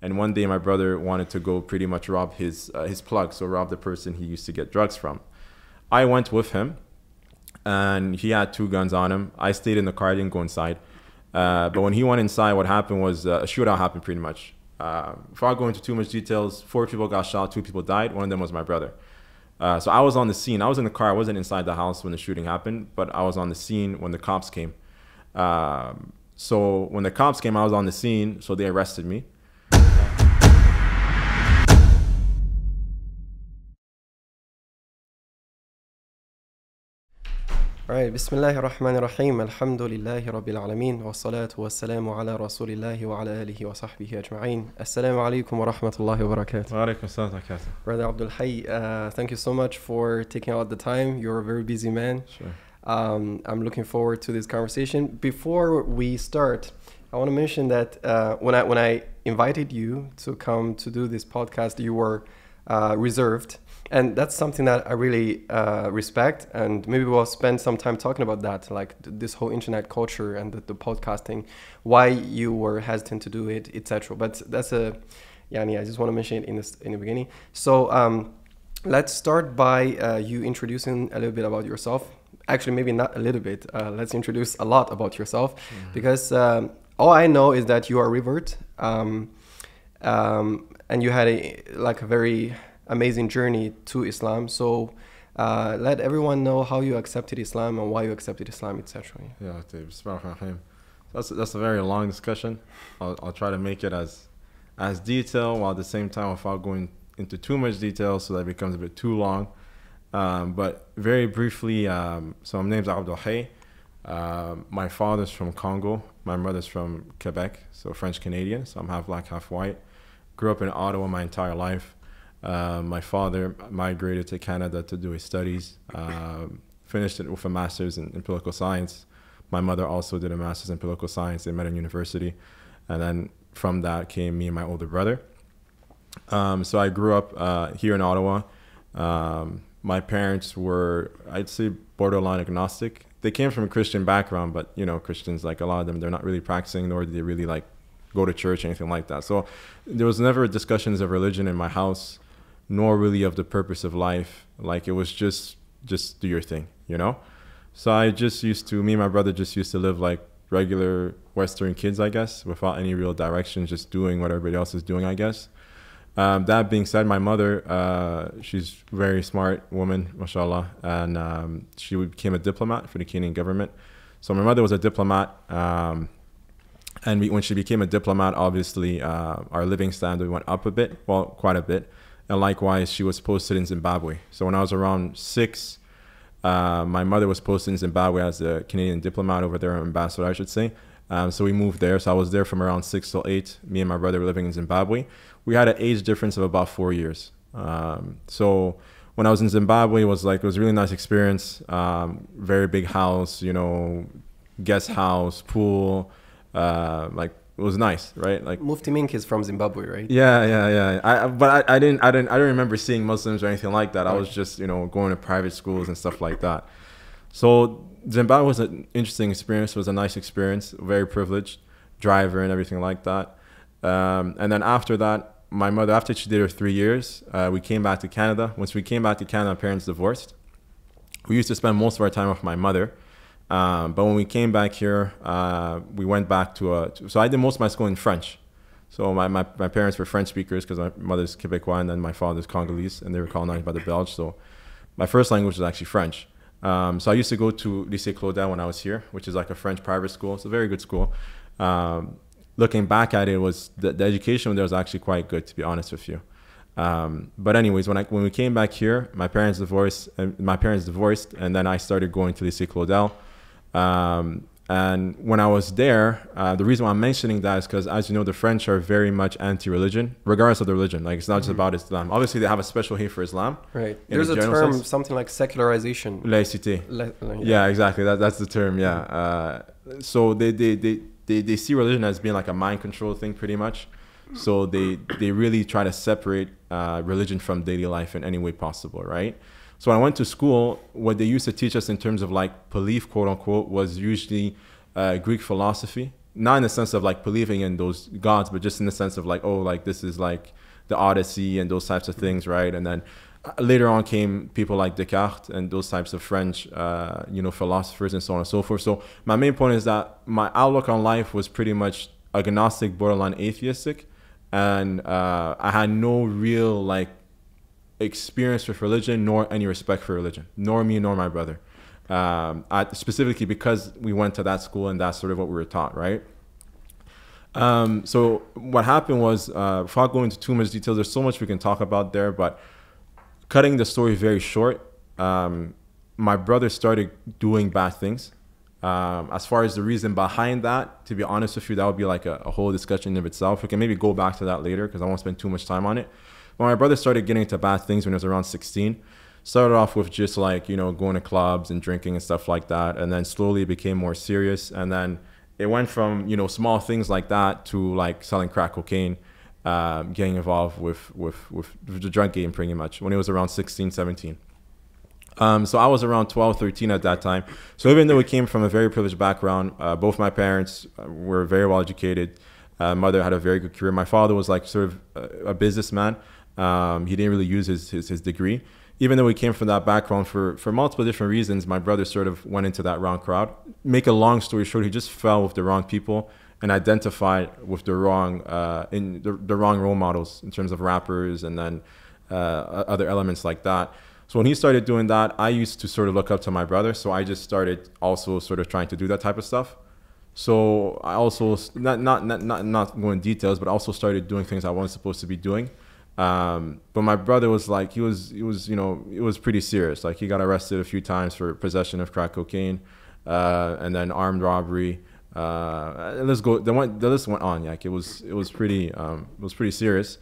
And one day my brother wanted to go pretty much rob his plug, so rob the person he used to get drugs from. I went with him, and he had 2 guns on him. I stayed in the car, I didn't go inside. But when he went inside, what happened was a shootout happened pretty much. Before I go into too much details, 4 people got shot, 2 people died. One of them was my brother. So I was on the scene. I was in the car. I wasn't inside the house when the shooting happened, but I was on the scene when the cops came. So when the cops came, I was on the scene, so they arrested me. Alright, Bismillahir Rahmanir Rahim, Alhamdulillahi Rabbil Alameen, wa salatu wa salamu ala Rasulillahi wa ala alihi wa sahbihi ajma'een. Assalamu alaikum wa rahmatullahi wa barakatuh. Wa alaikum assalam wa barakatuh. Brother Abdul Hay, thank you so much for taking out the time. You're a very busy man. Sure. I'm looking forward to this conversation. Before we start, I want to mention that when I invited you to come to do this podcast, you were reserved. And that's something that I really respect, and maybe we'll spend some time talking about that, like this whole internet culture and the podcasting, why you were hesitant to do it, etc. But that's I just want to mention it in the beginning. So let's start by you introducing a little bit about yourself. Actually, maybe not a little bit. Let's introduce a lot about yourself, because all I know is that you are a revert, and you had a very amazing journey to Islam. So let everyone know how you accepted Islam and why you accepted Islam, etc. Yeah, that's a very long discussion. I'll try to make it as detailed, while at the same time without going into too much detail, so that it becomes a bit too long. But very briefly, so my name's Abdul Hay. My father's from Congo. My mother's from Quebec, so French Canadian. So I'm half black, half white. Grew up in Ottawa my entire life. My father migrated to Canada to do his studies, finished it with a master's in political science. My mother also did a master's in political science. They met in university. And then from that came me and my older brother. So I grew up here in Ottawa. My parents were, I'd say, borderline agnostic. They came from a Christian background, but, you know, Christians, like a lot of them, they're not really practicing, nor do they really go to church or anything like that. So there was never discussions of religion in my house, nor really of the purpose of life. Like, it was just do your thing, you know? So me and my brother just used to live like regular Western kids, I guess, without any real direction, just doing what everybody else is doing, I guess. That being said, my mother, she's a very smart woman, mashallah, and she became a diplomat for the Kenyan government. So my mother was a diplomat, and when she became a diplomat, obviously our living standard went up a bit, well, quite a bit. And likewise, she was posted in Zimbabwe. So when I was around 6, my mother was posted in Zimbabwe as a Canadian diplomat over there, ambassador, I should say. So we moved there. So I was there from around 6 till 8. Me and my brother were living in Zimbabwe. We had an age difference of about 4 years. So when I was in Zimbabwe, it was a really nice experience. Very big house, you know, guest house, pool, it was nice, right? Like Mufti Mink is from Zimbabwe, right? Yeah. I didn't remember seeing Muslims or anything like that. I was just, you know, going to private schools and stuff like that. So Zimbabwe was an interesting experience. It was a nice experience, very privileged, driver and everything like that. And then after that, my mother, after she did her 3 years, we came back to Canada. Once we came back to Canada, my parents divorced. We used to spend most of our time with my mother. But when we came back here, we went back so I did most of my school in French. So my parents were French speakers because my mother's Quebecois and then my father's Congolese, and they were colonized by the Belge. So my first language was actually French. So I used to go to Lycée Claudel when I was here, which is like a French private school. It's a very good school. Looking back at it, was the education there was actually quite good, to be honest with you. But anyways, when we came back here, my parents divorced, and then I started going to Lycée Claudel. And when I was there, the reason why I'm mentioning that is because, as you know, the French are very much anti-religion, regardless of the religion. Like, it's not just about Islam. Obviously, they have a special hate for Islam. Right. There's a term, something like secularization. Laïcité. Yeah, exactly. That's the term. Yeah. So they see religion as being like a mind control thing, pretty much. So they really try to separate religion from daily life in any way possible, right? So when I went to school, what they used to teach us in terms of like belief, quote unquote, was usually Greek philosophy not in the sense of like believing in those gods, but just in the sense of like, oh, like this is like the Odyssey and those types of things, right? And then later on came people like Descartes and those types of French, philosophers and so on and so forth. So my main point is that my outlook on life was pretty much agnostic, borderline atheistic, and I had no real like experience with religion, nor any respect for religion, nor me, nor my brother. Specifically because we went to that school and that's sort of what we were taught, right? So what happened was, without going into too much detail, there's so much we can talk about there, but cutting the story very short, my brother started doing bad things. As far as the reason behind that, to be honest with you, that would be like a whole discussion of itself. We can maybe go back to that later because I won't spend too much time on it. But my brother started getting into bad things when he was around 16. Started off with just like, going to clubs and drinking and stuff like that. And then slowly it became more serious. And then it went from, small things like that to like selling crack cocaine, getting involved with the drug game pretty much when he was around 16, 17. So I was around 12, 13 at that time. So even though we came from a very privileged background, both my parents were very well educated. Mother had a very good career. My father was like sort of a businessman. He didn't really use his degree. Even though we came from that background for multiple different reasons, my brother sort of went into that wrong crowd. Make a long story short, he just fell with the wrong people and identified with the wrong the wrong role models in terms of rappers and then other elements like that. So when he started doing that, I used to sort of look up to my brother. So I just started also sort of trying to do that type of stuff. So I also not going into details, but also started doing things I wasn't supposed to be doing. But my brother was like, he was, it was pretty serious. Like he got arrested a few times for possession of crack cocaine, and then armed robbery. The list went on. Like it was pretty serious.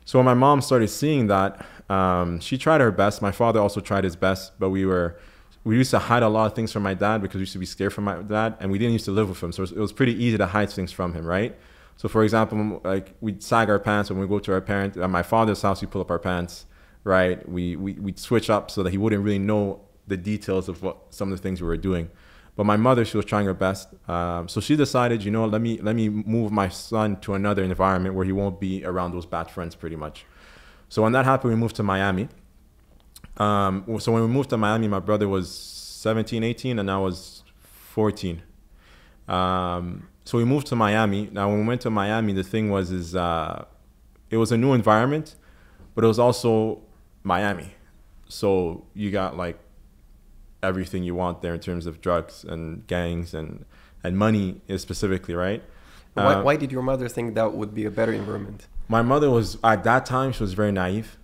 So when my mom started seeing that, she tried her best. My father also tried his best, but we used to hide a lot of things from my dad because we used to be scared from my dad, and we didn't used to live with him. So it was pretty easy to hide things from him, right? So for example, like we'd sag our pants when we go to our parents. At my father's house, we pull up our pants, right? We'd switch up so that he wouldn't really know the details of what some of the things we were doing. But my mother, she was trying her best. So she decided, let me move my son to another environment where he won't be around those bad friends pretty much. So when that happened, we moved to Miami. So when we moved to Miami, my brother was 17, 18, and I was 14. So we moved to Miami. Now, when we went to Miami, the thing was, it was a new environment, but it was also Miami. So you got like everything you want there in terms of drugs and gangs and money specifically, right? Why did your mother think that would be a better environment? My mother was, at that time, she was very naive.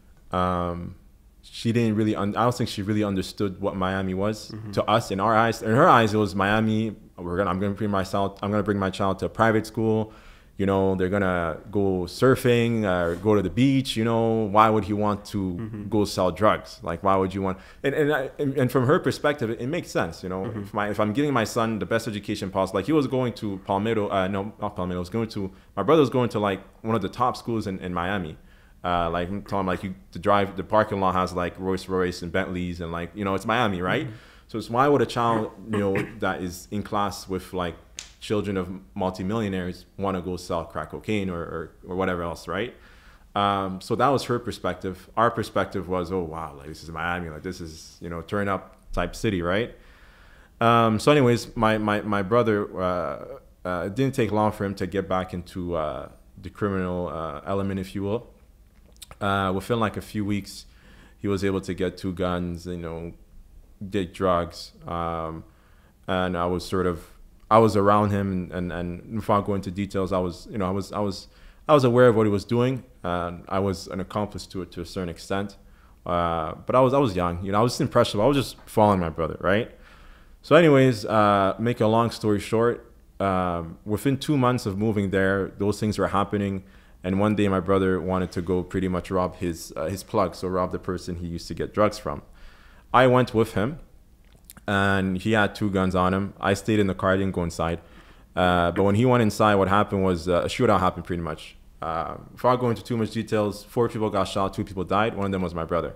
She didn't really, I don't think she really understood what Miami was to us. In our eyes, in her eyes, it was Miami. I'm gonna bring my child to a private school. They're gonna go surfing or go to the beach. Why would he want to go sell drugs? Like, why would you want? And from her perspective, it makes sense. If I'm giving my son the best education possible, like he was going to Palmetto. No, not Palmetto. My brother was going to like one of the top schools in Miami. Like I'm telling him, like the parking lot has like Rolls Royce and Bentleys and like, it's Miami, right? So it's why would a child, that is in class with like children of multimillionaires want to go sell crack cocaine or whatever else, right? So that was her perspective. Our perspective was, oh wow, like this is Miami, like this is, turn up type city, right? So anyways, my brother, it didn't take long for him to get back into the criminal element, if you will. Within like a few weeks, he was able to get 2 guns, did drugs, and I was around him, and without going into details, I was aware of what he was doing, and I was an accomplice to it to a certain extent, but I was young, I was just impressionable. I was just following my brother, right? So anyways, make a long story short, within 2 months of moving there, those things were happening. And one day my brother wanted to go pretty much rob his plug, so rob the person he used to get drugs from. I went with him, and he had 2 guns on him. I stayed in the car, I didn't go inside. But when he went inside, what happened was a shootout happened pretty much. Before I go into too much details, 4 people got shot, 2 people died. One of them was my brother.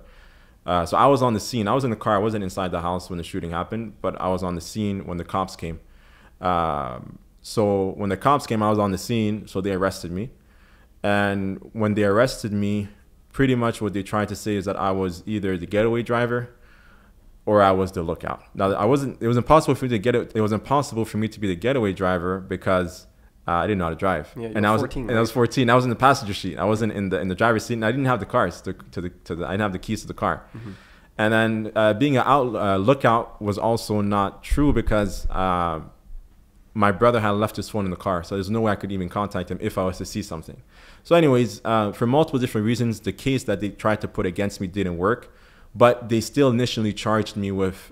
So I was on the scene. I was in the car. I wasn't inside the house when the shooting happened, but I was on the scene when the cops came. So when the cops came, I was on the scene, so they arrested me. And when they arrested me, pretty much what they tried to say is that I was either the getaway driver or I was the lookout. Now, it was impossible for me to it was impossible for me to be the getaway driver because I didn't know how to drive. Yeah, and I was 14, right? And I was 14. I was in the passenger seat. I wasn't in the driver's seat, and I didn't have the cars I didn't have the keys to the car. Mm-hmm. And then being an lookout was also not true because my brother had left his phone in the car, so there's no way I could even contact him if I was to see something. So anyways, for multiple different reasons, the case that they tried to put against me didn't work, but they still initially charged me with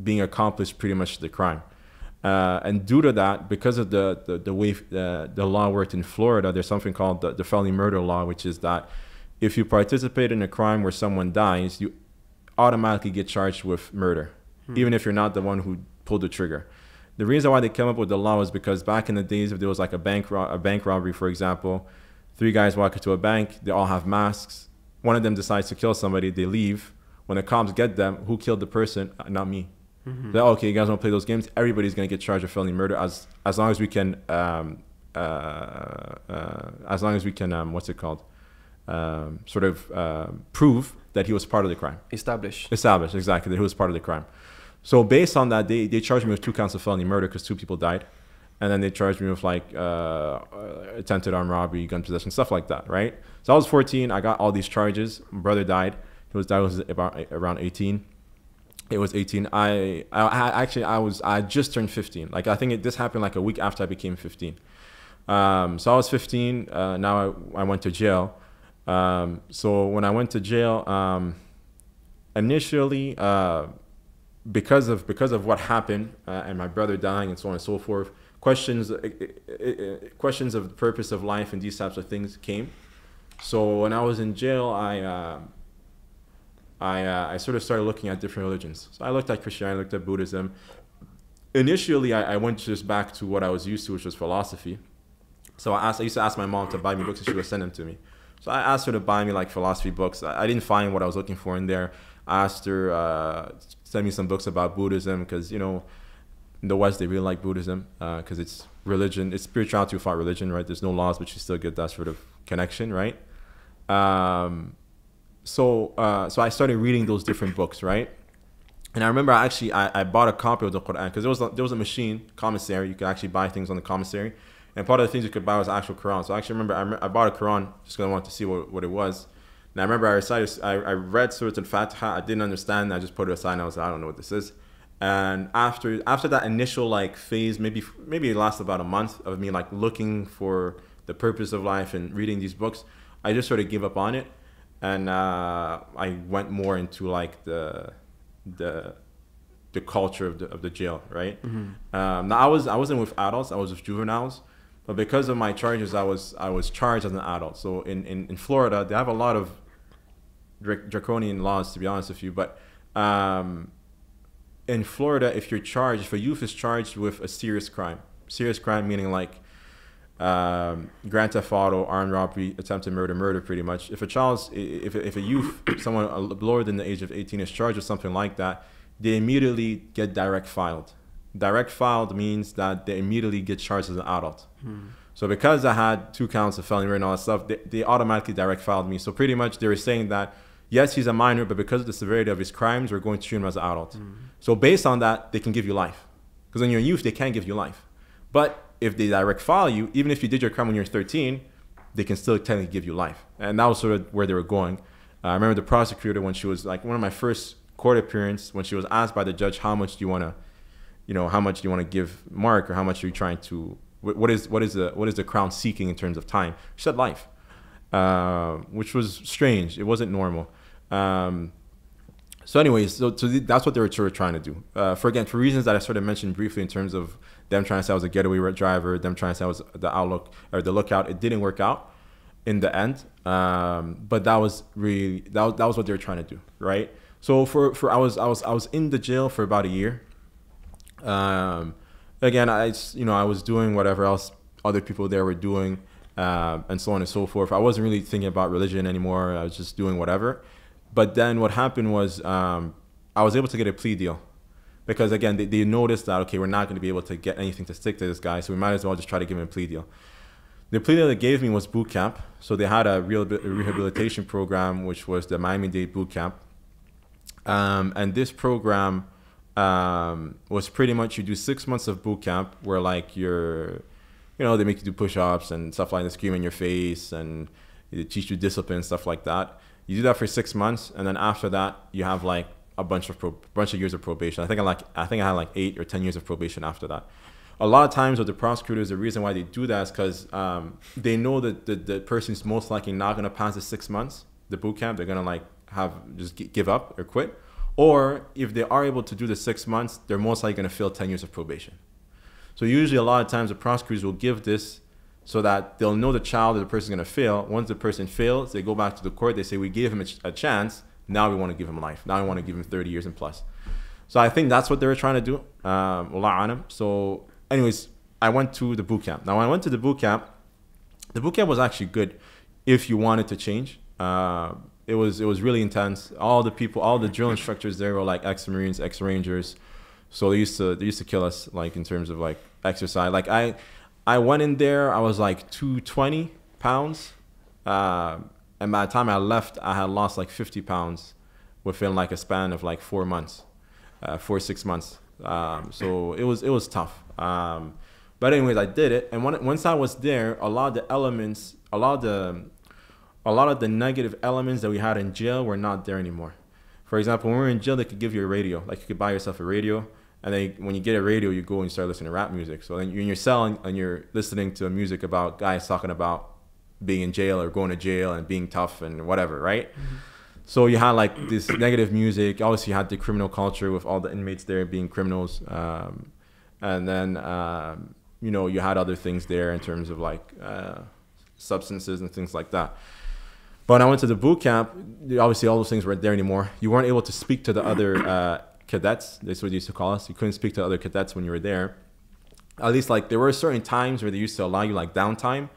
being accomplice pretty much to the crime. And due to that, because of the way the law worked in Florida, there's something called the felony murder law, which is that if you participate in a crime where someone dies, you automatically get charged with murder, even if you're not the one who pulled the trigger. The reason why they came up with the law is because back in the days, if there was like a bank robbery, for example, 3 guys walk into a bank, they all have masks. One of them decides to kill somebody, they leave. When the cops get them, who killed the person? Not me. Mm-hmm. They're, okay, you guys want to play those games? Everybody's going to get charged with felony murder as long as we can, what's it called? Prove that he was part of the crime. Establish, exactly, that he was part of the crime. So based on that, they charged me with 2 counts of felony murder because 2 people died. And then they charged me with like attempted armed robbery, gun possession, stuff like that, right? So I was 14. I got all these charges. My brother died. He was about around 18. It was 18. I just turned 15. Like I think this happened like a week after I became 15. So I was 15. Now I went to jail. So when I went to jail, initially, because of what happened and my brother dying and so on and so forth, questions of the purpose of life and these types of things came. So when I was in jail, I sort of started looking at different religions. So I looked at Christianity, I looked at Buddhism. Initially, I went just back to what I was used to, which was philosophy. So I used to ask my mom to buy me books and she would send them to me. So I asked her to buy me like philosophy books. I didn't find what I was looking for in there. I asked her to send me some books about Buddhism because, you know, in the West, they really like Buddhism because it's religion. It's spirituality without religion, right? There's no laws, but you still get that sort of connection, right? So I started reading those different books, right? And I remember I bought a copy of the Quran because there was a machine, commissary. You could actually buy things on the commissary. And part of the things you could buy was the actual Quran. So I actually remember I bought a Quran just because I wanted to see what it was. And I remember I read Surah Al-Fatiha. I didn't understand. I just put it aside and I was like, I don't know what this is. And after that initial like phase, maybe it lasted about a month of me like looking for the purpose of life and reading these books, I just sort of gave up on it. And I went more into like the culture of the jail, right? Mm-hmm. Now I wasn't with adults, I was with juveniles, but because of my charges, I was charged as an adult. So in Florida, they have a lot of draconian laws, to be honest with you. But in Florida, if a youth is charged with a serious crime meaning like grand theft auto, armed robbery, attempted murder, pretty much. If a youth, someone lower than the age of 18 is charged with something like that, they immediately get direct filed. Direct filed means that they immediately get charged as an adult. So because I had 2 counts of felony murder and all that stuff, they automatically direct filed me. So pretty much they were saying that, yes, he's a minor, but because of the severity of his crimes, we're going to treat him as an adult. So based on that, they can give you life. Because when you're a youth, they can't give you life. But if they direct file you, even if you did your crime when you're 13, they can still technically give you life. And that was sort of where they were going. I remember the prosecutor, when she was like one of my first court appearance, when she was asked by the judge, how much do you want to give Mark, or how much are you trying to, what is the Crown seeking in terms of time? She said life, which was strange. It wasn't normal. So anyways, so that's what they were sort of trying to do. For reasons that I sort of mentioned briefly in terms of them trying to say I was a getaway driver, them trying to say I was the lookout. It didn't work out in the end. But that was what they were trying to do, right? So I was in the jail for about a year. Again, I was doing whatever else other people there were doing, and so on and so forth. I wasn't really thinking about religion anymore. I was just doing whatever. But then what happened was I was able to get a plea deal. because again, they noticed that, okay, we're not going to be able to get anything to stick to this guy, so we might as well just try to give him a plea deal. The plea deal they gave me was boot camp. So they had a rehabilitation program, which was the Miami-Dade boot camp. And this program was pretty much, you do 6 months of boot camp where like they make you do push-ups and stuff like that, scream in your face, and they teach you discipline and stuff like that. You do that for 6 months, and then after that, you have like a bunch of years of probation. I think I had like 8 or 10 years of probation after that. A lot of times with the prosecutors, the reason why they do that is because they know that the person's most likely not going to pass the 6 months, the boot camp. They're going to give up or quit. Or if they are able to do the 6 months, they're most likely going to fail 10 years of probation. So usually a lot of times the prosecutors will give this so that they'll know the child that the person's going to fail. Once the person fails, they go back to the court. They say, we gave him a chance. Now we want to give him life. Now we want to give him 30 years and plus. So I think that's what they were trying to do. Wallah alam. So anyways, I went to the boot camp. Now, when I went to the boot camp was actually good if you wanted to change. It was really intense. All the drill instructors there were like ex-Marines, ex-Rangers. So they used to kill us, like in terms of like exercise. Like I went in there, I was like 220 pounds. And by the time I left, I had lost like 50 pounds within like a span of like 4 months, 6 months. So it was tough. But anyways, I did it. And once I was there, a lot of the negative elements that we had in jail were not there anymore. For example, when we were in jail, they could give you a radio. Like you could buy yourself a radio. And then when you get a radio, you go and start listening to rap music. So then you're in your cell and you're listening to music about guys talking about being in jail or going to jail and being tough and whatever, right? Mm-hmm. So you had like this negative music. Obviously, you had the criminal culture with all the inmates there being criminals. And then, you had other things there in terms of like substances and things like that. But when I went to the boot camp, obviously all those things weren't there anymore. You weren't able to speak to the other cadets. That's what they used to call us. You couldn't speak to other cadets when you were there. At least like there were certain times where they used to allow you like downtime,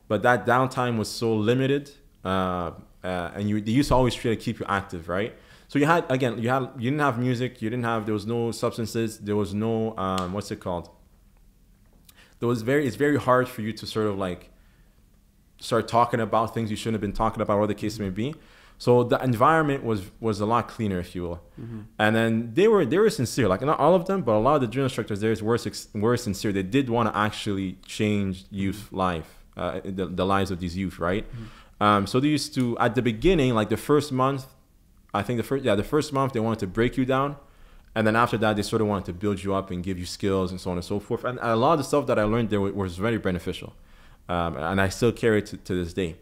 but that downtime was so limited, and they used to always try to keep you active, right? So you didn't have music, there was no substances, there was no what's it called? It's very hard for you to sort of like start talking about things you shouldn't have been talking about, whatever the case may be. So the environment was a lot cleaner, if you will. Mm-hmm. And then they were sincere, like not all of them, but a lot of the drill instructors there were sincere. They did want to actually change youth life, the lives of these youth, right? Mm-hmm. So they used to, at the beginning, like the first month, the first month they wanted to break you down. And then after that, they sort of wanted to build you up and give you skills and so on and so forth. And a lot of the stuff that I learned there was very beneficial. And I still carry it to this day.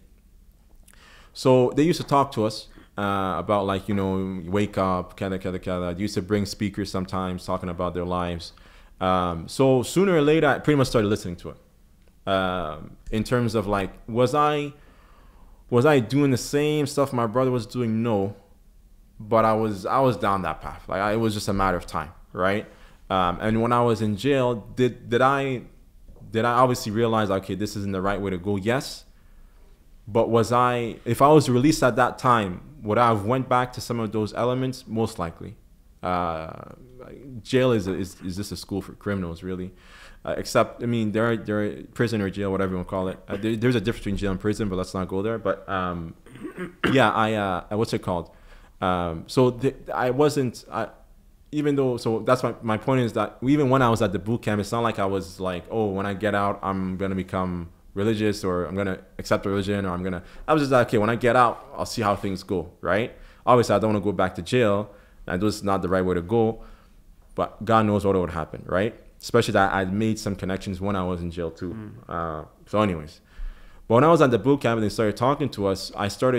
So they used to talk to us about like, wake up, kada. They used to bring speakers sometimes talking about their lives. So sooner or later, I pretty much started listening to it. In terms of like, was I doing the same stuff my brother was doing? No. But I was down that path. Like it was just a matter of time, right? And when I was in jail, did I obviously realize, okay, this isn't the right way to go? Yes. But if I was released at that time, would I have went back to some of those elements? Most likely. Jail is just a school for criminals, really. Except, I mean, there are prison or jail, whatever you want to call it. There's a difference between jail and prison, but let's not go there. But what's it called? Even though, so that's my point is that even when I was at the boot camp, it's not like I was like, oh, when I get out, I'm going to become religious or I'm going to accept religion or I was just like, okay, when I get out, I'll see how things go, right? Obviously, I don't want to go back to jail. And this is not the right way to go. But God knows what would happen, right? Especially that I'd made some connections when I was in jail too. So anyways. But when I was at the boot camp and they started talking to us,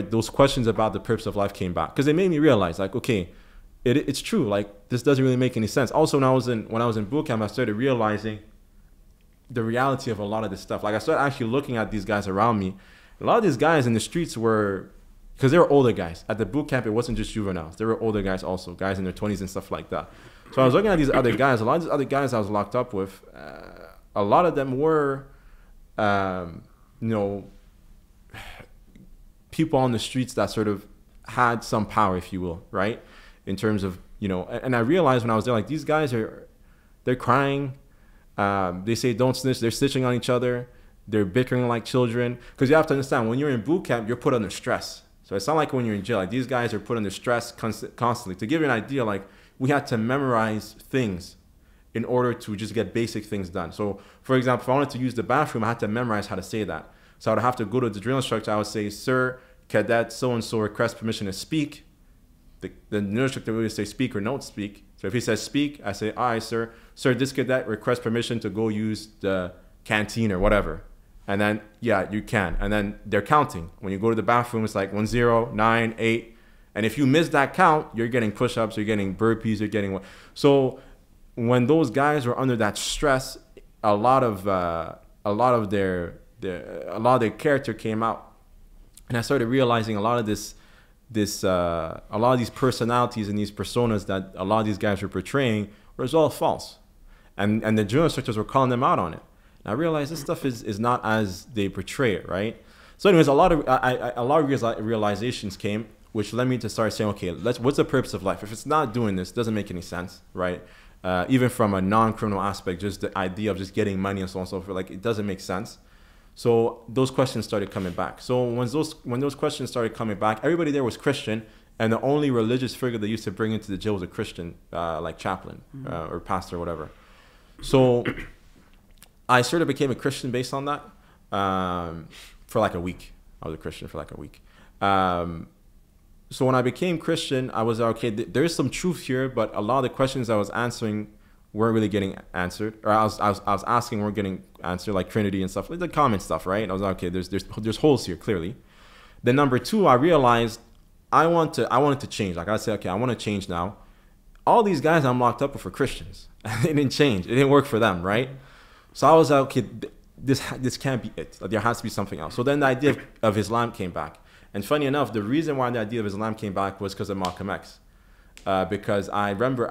those questions about the purpose of life came back. Because they made me realize, like, okay, it's true. Like, this doesn't really make any sense. Also, when I was in boot camp, I started realizing the reality of a lot of this stuff. Like, I started actually looking at these guys around me. A lot of these guys in the streets because they were older guys. At the boot camp, it wasn't just juveniles. There were older guys also, guys in their 20s and stuff like that. So I was looking at these other guys. A lot of these other guys I was locked up with, a lot of them were, people on the streets that sort of had some power, if you will, right? in terms of, you know, and I realized when I was there, like, these guys they're crying. They say don't snitch. They're snitching on each other. They're bickering like children. Because you have to understand, when you're in boot camp, you're put under stress. So it's not like when you're in jail. Like, these guys are put under stress constantly. To give you an idea, like, we had to memorize things in order to just get basic things done. So, for example, if I wanted to use the bathroom, I had to memorize how to say that. So I would have to go to the drill instructor. I would say, "Sir, cadet so-and-so requests permission to speak." The drill instructor would say speak or don't speak. So if he says speak, I say, "All right, sir. Sir, this cadet requests permission to go use the canteen or whatever." And then, yeah, you can. And then they're counting. When you go to the bathroom, it's like 1, 0, 9, 8. And if you miss that count, you're getting push-ups, you're getting burpees, you're getting what. So when those guys were under that stress, a lot of their character came out. And I started realizing a lot of a lot of these personalities and these personas that a lot of these guys were portraying was all false. And the drill instructors were calling them out on it. And I realized this stuff is not as they portray it, right? So anyways, a lot of realizations came, which led me to start saying, okay, what's the purpose of life? If it's not doing this, it doesn't make any sense, right? Even from a non-criminal aspect, just the idea of just getting money and so on and so forth, like, it doesn't make sense. So those questions started coming back. So when those questions started coming back, everybody there was Christian, and the only religious figure they used to bring into the jail was a Christian, like chaplain or pastor or whatever. So I sort of became a Christian based on that for like a week. I was a Christian for like a week. So when I became Christian, I was like, okay, there's some truth here, but a lot of the questions I was answering weren't really getting answered, or I was asking weren't getting answered, like Trinity and stuff, like the common stuff, right? And I was like, okay, there's holes here, clearly. Then number two, I realized I wanted to change. Like, I said, okay, I want to change now. All these guys I'm locked up with are Christians. They didn't change. It didn't work for them, right? So I was like, okay, this can't be it. There has to be something else. So then the idea of Islam came back. And funny enough, the reason why the idea of Islam came back was because of Malcolm X. Because I remember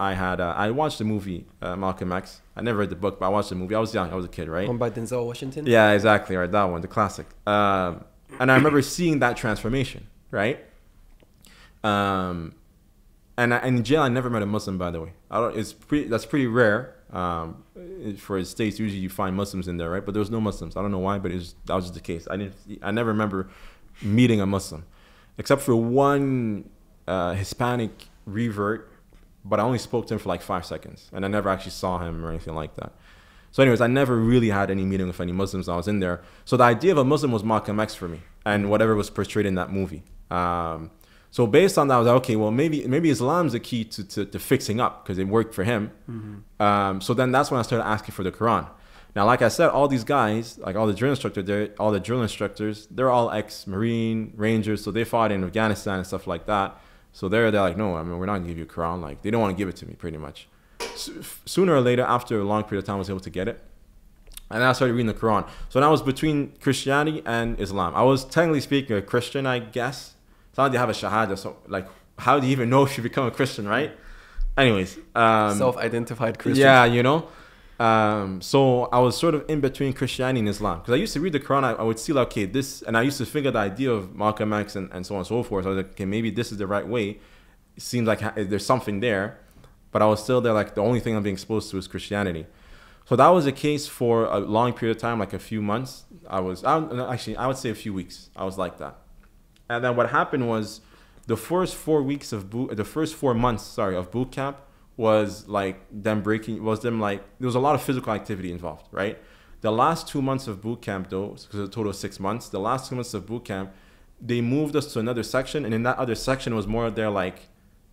I watched the movie Malcolm X. I never read the book, but I watched the movie. I was young. I was a kid, right? Owned by Denzel Washington? Yeah, exactly. Right, that one, the classic. And I remember seeing that transformation, right? And in jail, I never met a Muslim, by the way. That's pretty rare. For the States, usually you find Muslims in there, right? But there was no Muslims. I don't know why, but that was just the case. I never remember meeting a Muslim, except for one Hispanic revert, but I only spoke to him for like 5 seconds, and I never actually saw him or anything like that. So anyways, I never really had any meeting with any Muslims when I was in there. So the idea of a Muslim was Malcolm X for me, and whatever was portrayed in that movie. So based on that, I was like, okay, well, maybe Islam's the key to fixing up, because it worked for him. Mm-hmm. So then that's when I started asking for the Quran. Now, like I said, all these guys, like all the drill instructors, they're all ex-Marine, Rangers, so they fought in Afghanistan and stuff like that. So they're like, no, I mean, we're not gonna give you a Quran. Like, they don't want to give it to me, pretty much. Sooner or later, after a long period of time, I was able to get it. And then I started reading the Quran. So now I was between Christianity and Islam. I was technically speaking a Christian, I guess. It's not like they have a Shahada, so like, how do you even know if you become a Christian, right? Anyways. Self-identified Christian. Yeah, you know. So I was sort of in between Christianity and Islam. Because I used to read the Quran, I would see like, okay, this, and I used to figure the idea of Malcolm X and so on and so forth. I was like, okay, maybe this is the right way. It seems like there's something there. But I was still there, like, the only thing I'm being exposed to is Christianity. So that was the case for a long period of time, like a few months. I would say a few weeks. I was like that. And then what happened was the first 4 months of boot camp was like there was a lot of physical activity involved, right? The last 2 months of boot camp, though, because a total of 6 months, the last 2 months of boot camp, they moved us to another section. And in that other section was more there like,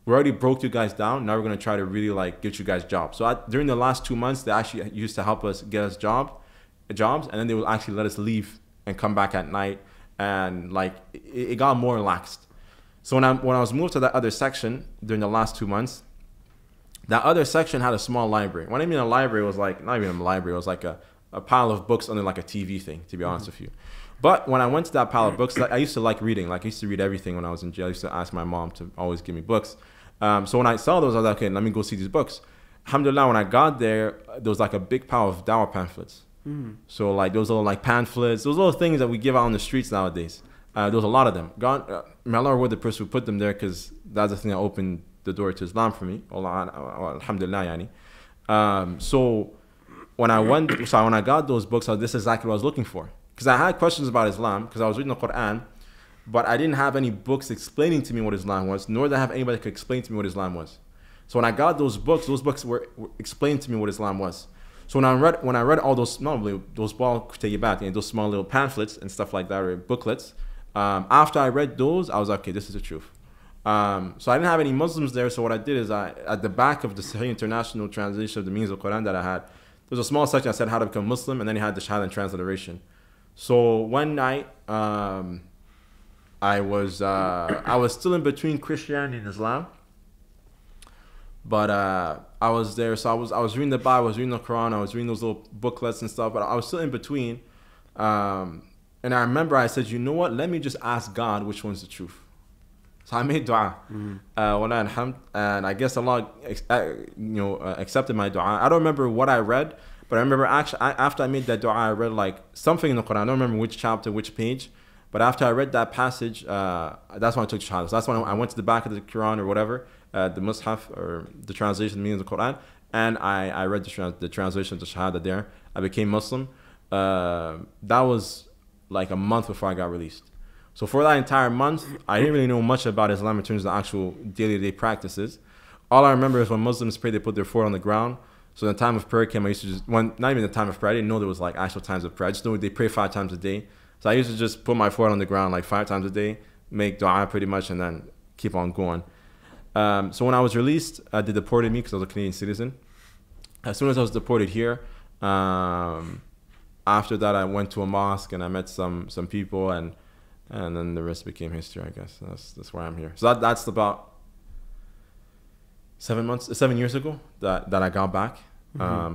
we already broke you guys down. Now we're going to try to really like get you guys jobs. So during the last 2 months, they actually used to help us get us jobs. And then they would actually let us leave and come back at night. And like, it got more relaxed. So when I was moved to that other section during the last 2 months, that other section had a small library. When I mean a library, it was like, not even a library, it was like a pile of books under like a TV thing, to be honest with you. But when I went to that pile of books, I used to like reading. Like, I used to read everything when I was in jail. I used to ask my mom to always give me books. So when I saw those, I was like, okay, let me go see these books. Alhamdulillah, when I got there was like a big pile of dawah pamphlets. So like those little like pamphlets, those little things that we give out on the streets nowadays. There was a lot of them. May Allah reward the person who put them there, because that's the thing that opened the door to Islam for me. Alhamdulillah, yani. So when I got those books, this is exactly what I was looking for. Because I had questions about Islam, because I was reading the Quran, but I didn't have any books explaining to me what Islam was, nor did I have anybody that could explain to me what Islam was. So when I got those books were explaining to me what Islam was. So when I read all those, normally those those small little pamphlets and stuff like that, or booklets, after I read those, I was like, okay, this is the truth. So I didn't have any Muslims there, so what I did is at the back of the Sahih International Translation of the Meanings of Quran that I had, there was a small section that said how to become Muslim, and then it had the Shahada and transliteration. So one night, I was still in between Christianity and Islam, but I was there. So I was reading the Bible, I was reading the Quran, I was reading those little booklets and stuff, but I was still in between. And I remember I said, you know what? Let me just ask God which one's the truth. So I made dua. And I guess Allah, accepted my dua. I don't remember what I read, but I remember actually after I made that dua, I read like something in the Quran. I don't remember which chapter, which page. But after I read that passage, that's when I took Shahada. So that's when I went to the back of the Quran or whatever, the Mus'haf or the translation, the meaning of the Quran, and I read the translation of the Shahada there. I became Muslim. That was like a month before I got released. So for that entire month, I didn't really know much about Islam in terms of the actual daily practices. All I remember is when Muslims pray, they put their foot on the ground. So when the time of prayer came, I used to just, not even the time of prayer, I didn't know there was like actual times of prayer. I just knew they pray 5 times a day. So I used to just put my foot on the ground like 5 times a day, make dua pretty much, and then keep on going. So when I was released, they deported me because I was a Canadian citizen. As soon as I was deported here, after that I went to a mosque and I met some people, and then the rest became history, I guess. That's why I'm here. So that's about 7 years ago that I got back.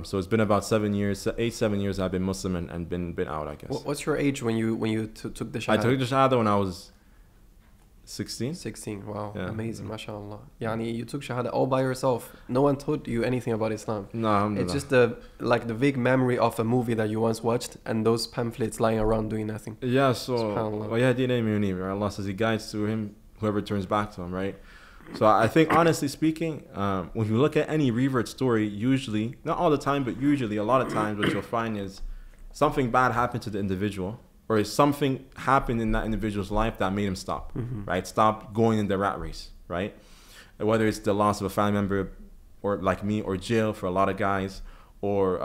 So it's been about 7 years, 7 years I've been Muslim and been out, I guess. What's your age when you took the Shahada? I took the Shahada when I was 16. 16, wow, yeah. Amazing, mashallah. Yani you took Shahada all by yourself. No one told you anything about Islam. No, it's just the vague memory of a movie that you once watched and those pamphlets lying around doing nothing. Yeah, so Allah says He guides to him whoever turns back to Him, right? So I think, honestly speaking, when you look at any revert story, usually, not all the time, but usually a lot of times what you'll find is something bad happened to the individual, or something happened in that individual's life that made him stop, right? Stop going in the rat race, right? Whether it's the loss of a family member, or like me, or jail for a lot of guys, or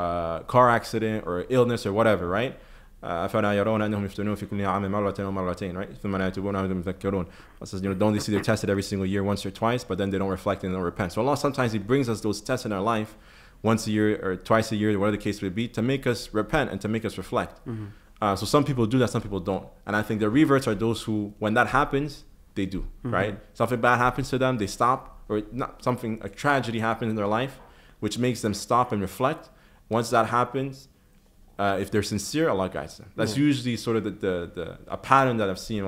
car accident, or illness, or whatever, right? أفلا يرون أنهم يفتنون في كل عام مرة ومرتين, right? ثم لا يتوبون وهم يتذكرون. It says, don't they see they're tested every single year, once or twice, but then they don't reflect and they don't repent. So Allah sometimes He brings us those tests in our life, once a year or twice a year, whatever the case may be, to make us repent and to make us reflect. So some people do that, some people don't. And I think the reverts are those who, when that happens, they do, right? Something bad happens to them, they stop, or a tragedy happens in their life, which makes them stop and reflect. Once that happens, if they're sincere, Allah guides them. That's usually sort of a pattern that I've seen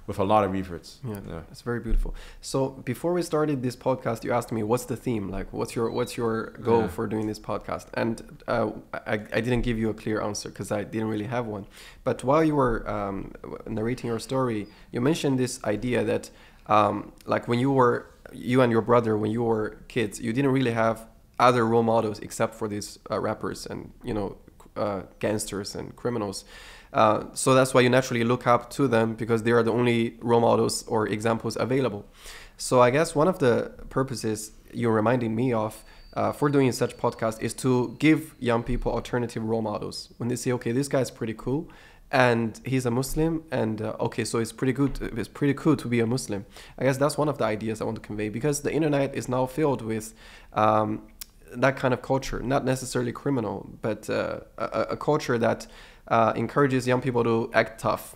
with a lot of reverts. Yeah, that's very beautiful. So before we started this podcast, you asked me, what's the theme? Like, what's your goal for doing this podcast? And I didn't give you a clear answer because I didn't really have one. But while you were narrating your story, you mentioned this idea that like when you and your brother, when you were kids, you didn't really have other role models except for these rappers and, gangsters and criminals. So that's why you naturally look up to them, because they are the only role models or examples available. So I guess one of the purposes you're reminding me of for doing such podcast is to give young people alternative role models. When they say, okay, this guy's pretty cool and he's a Muslim, and okay, so it's pretty cool to be a Muslim. I guess that's one of the ideas I want to convey, because the internet is now filled with that kind of culture, not necessarily criminal, but a culture that encourages young people to act tough,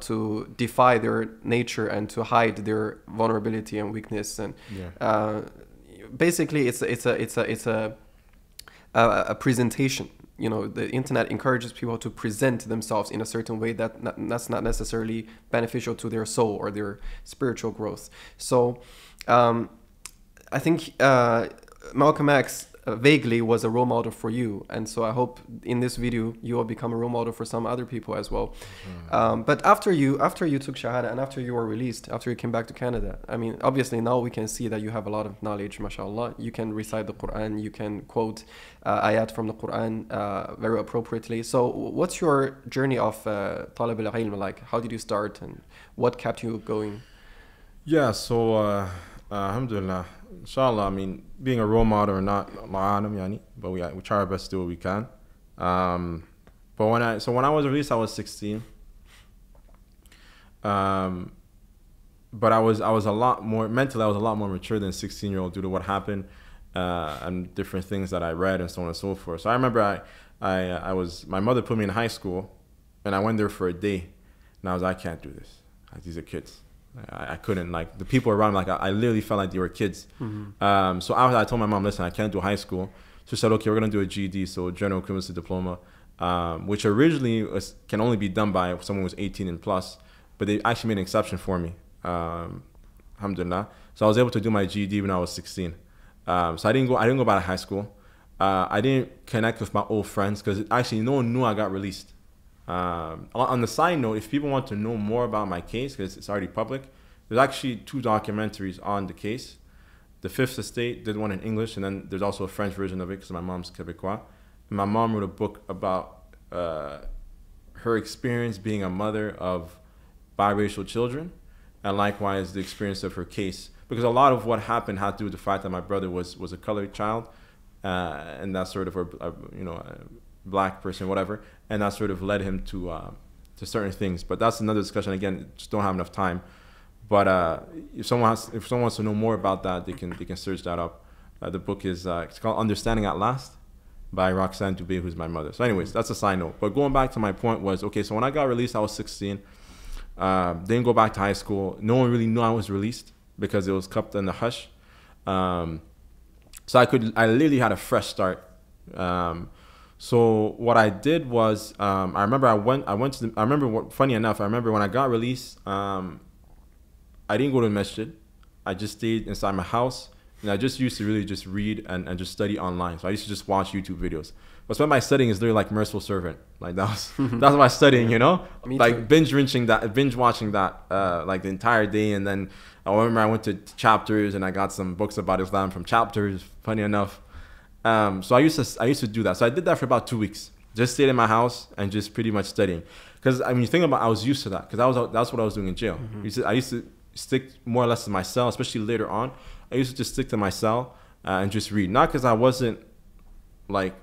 to defy their nature and to hide their vulnerability and weakness. And basically, it's a presentation. The internet encourages people to present themselves in a certain way that's not necessarily beneficial to their soul or their spiritual growth. So I think Malcolm X vaguely was a role model for you. And so I hope in this video you will become a role model for some other people as well. But after you took Shahada and after you were released, after you came back to Canada, I mean, obviously now we can see that you have a lot of knowledge, mashallah. You can recite the Quran, you can quote ayat from the Quran very appropriately. So what's your journey of talib al-ilm like? How did you start and what kept you going? Yeah, so alhamdulillah, inshallah, I mean, being a role model or not, but we try our best to do what we can. But when I was released, I was 16. But I was a lot more mentally. I was a lot more mature than a 16-year-old due to what happened and different things that I read and so on and so forth. So I remember my mother put me in high school, and I went there for a day, and I was like, I can't do this. Like, these are kids. I couldn't, like, the people around, like, I literally felt like they were kids. So I told my mom, listen, I can't do high school. She said, okay, we're going to do a GED, so General Equivalency Diploma, which originally can only be done by someone who was 18 and plus, but they actually made an exception for me, alhamdulillah. So I was able to do my GED when I was 16. So I didn't go back to high school. I didn't connect with my old friends because actually no one knew I got released. On the side note, if people want to know more about my case, because it's already public, there's actually 2 documentaries on the case. The Fifth Estate did one in English, and then there's also a French version of it because my mom's Quebecois. And my mom wrote a book about her experience being a mother of biracial children, and likewise the experience of her case. Because a lot of what happened had to do with the fact that my brother was a colored child, and that sort of, a black person, whatever, and that sort of led him to certain things. But that's another discussion. Again, just don't have enough time. But if someone wants to know more about that, they can search that up. The book is it's called Understanding at Last by Roxanne Dubé, who's my mother. So anyways, that's a side note. But going back to my point was, okay, so when I got released, I was 16. Didn't go back to high school. No one really knew I was released because it was kept in the hush. So I literally had a fresh start. So what I did was, I remember funny enough, I remember when I got released, I didn't go to the masjid. I just stayed inside my house, and I just used to really just read and just study online. So I used to just watch YouTube videos. But some of my studying is literally like Merciful Servant. Like that's my studying, you know? Me like too. binge watching that like the entire day. And then I remember I went to Chapters and I got some books about Islam from Chapters, funny enough. So I used to do that. So I did that for about 2 weeks. Just stayed in my house and just pretty much studying. Because I mean, you think about, I was used to that because that's what I was doing in jail. I used to stick more or less to my cell, especially later on. I used to just stick to my cell and just read. Not because I wasn't like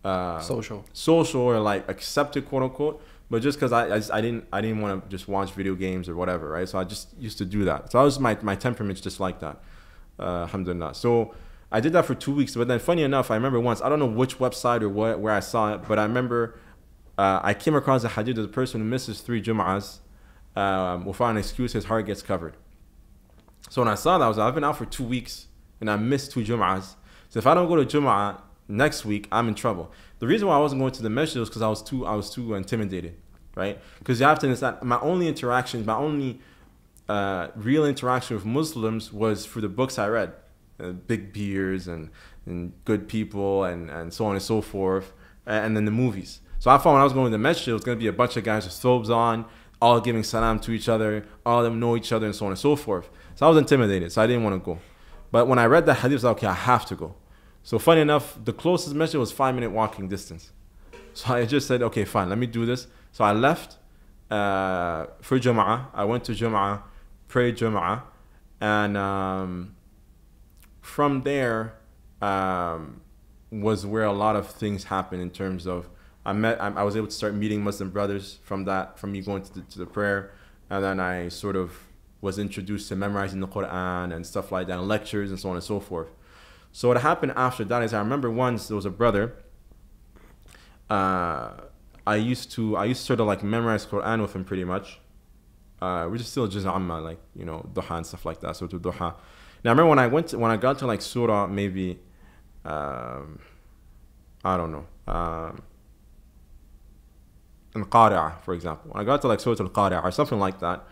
social or like accepted, quote unquote, but just because I didn't want to just watch video games or whatever, right? So I just used to do that. So I was my temperament's just like that, alhamdulillah. So I did that for 2 weeks. But then funny enough, I remember once, I don't know which website or where I saw it, but I remember I came across a hadith of a person who misses 3 Jum'ahs without an excuse, his heart gets covered. So when I saw that, I've been out for 2 weeks and I missed 2 Jum'ahs. So if I don't go to Jum'ah next week, I'm in trouble. The reason why I wasn't going to the masjid was because I was too intimidated, right? Because you have to understand, my only real interaction with Muslims was through the books I read, big beards and good people and so on and so forth, and then the movies. So I thought when I was going to the masjid, it was going to be a bunch of guys with thobes on, all giving salam to each other, all of them know each other and so on and so forth. So I was intimidated, so I didn't want to go. But when I read that hadith, I was like, okay, I have to go. So funny enough, the closest masjid was 5-minute walking distance. So I just said, okay, fine, let me do this. So I left for Jum'ah. I went to Jum'ah, prayed Jum'ah, and from there was where a lot of things happened in terms of I was able to start meeting Muslim brothers from me going to the prayer, and then I sort of was introduced to memorizing the Quran and stuff like that, and lectures and so on and so forth. So what happened after that is I remember once there was a brother. I used to sort of like memorize Quran with him pretty much. We're just still juz amma, like, you know, duha and stuff like that. So to duha. Now I remember when I got to like surah maybe I don't know, Al-Qari'ah, for example. When I got to like Surah Al-Qari'ah or something like that,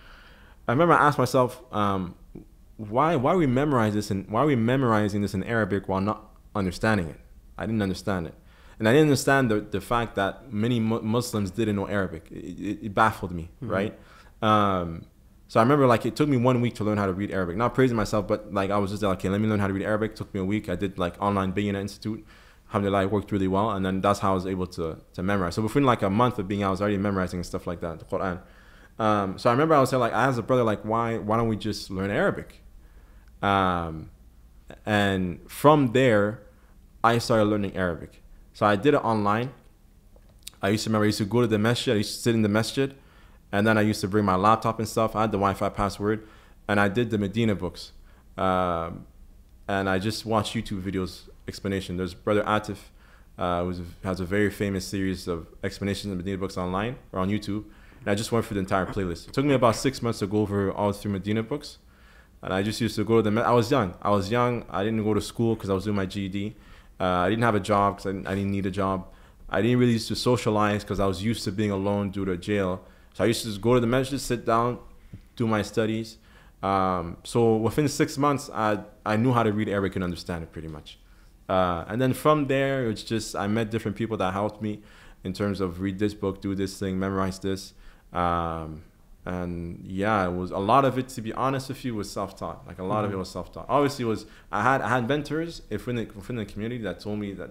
I remember I asked myself, why are we memorizing this in Arabic while not understanding it. I didn't understand it. And I didn't understand the fact that many Muslims didn't know Arabic. It baffled me, right? So I remember like it took me 1 week to learn how to read Arabic. Not praising myself, but like I was just like, okay, let me learn how to read Arabic. It took me a week. I did like online Bayyina Institute. Alhamdulillah, it worked really well. And then that's how I was able to memorize. So within like a month of being out, I was already memorizing and stuff like that, the Quran. So I remember I was saying like, I asked a brother, like, why don't we just learn Arabic? And from there, I started learning Arabic. So I did it online. I used to go to the masjid. I used to sit in the masjid. And then I used to bring my laptop and stuff. I had the Wi-Fi password. And I did the Medina books. And I just watched YouTube videos, explanation. There's Brother Atif, who has a very famous series of explanations of Medina books online or on YouTube. And I just went through the entire playlist. It took me about 6 months to go over all through Medina books. And I just used to go to I was young. I didn't go to school because I was doing my GED. I didn't have a job because I didn't need a job. I didn't really used to socialize because I was used to being alone due to jail. So I used to just go to the masjid, sit down, do my studies. So within 6 months, I knew how to read Arabic and understand it pretty much. And then from there, it's just I met different people that helped me in terms of read this book, do this thing, memorize this. And yeah, it was a lot of it, to be honest with you, was self-taught. Like a lot of it was self-taught. Obviously, I had mentors within the community that told me that,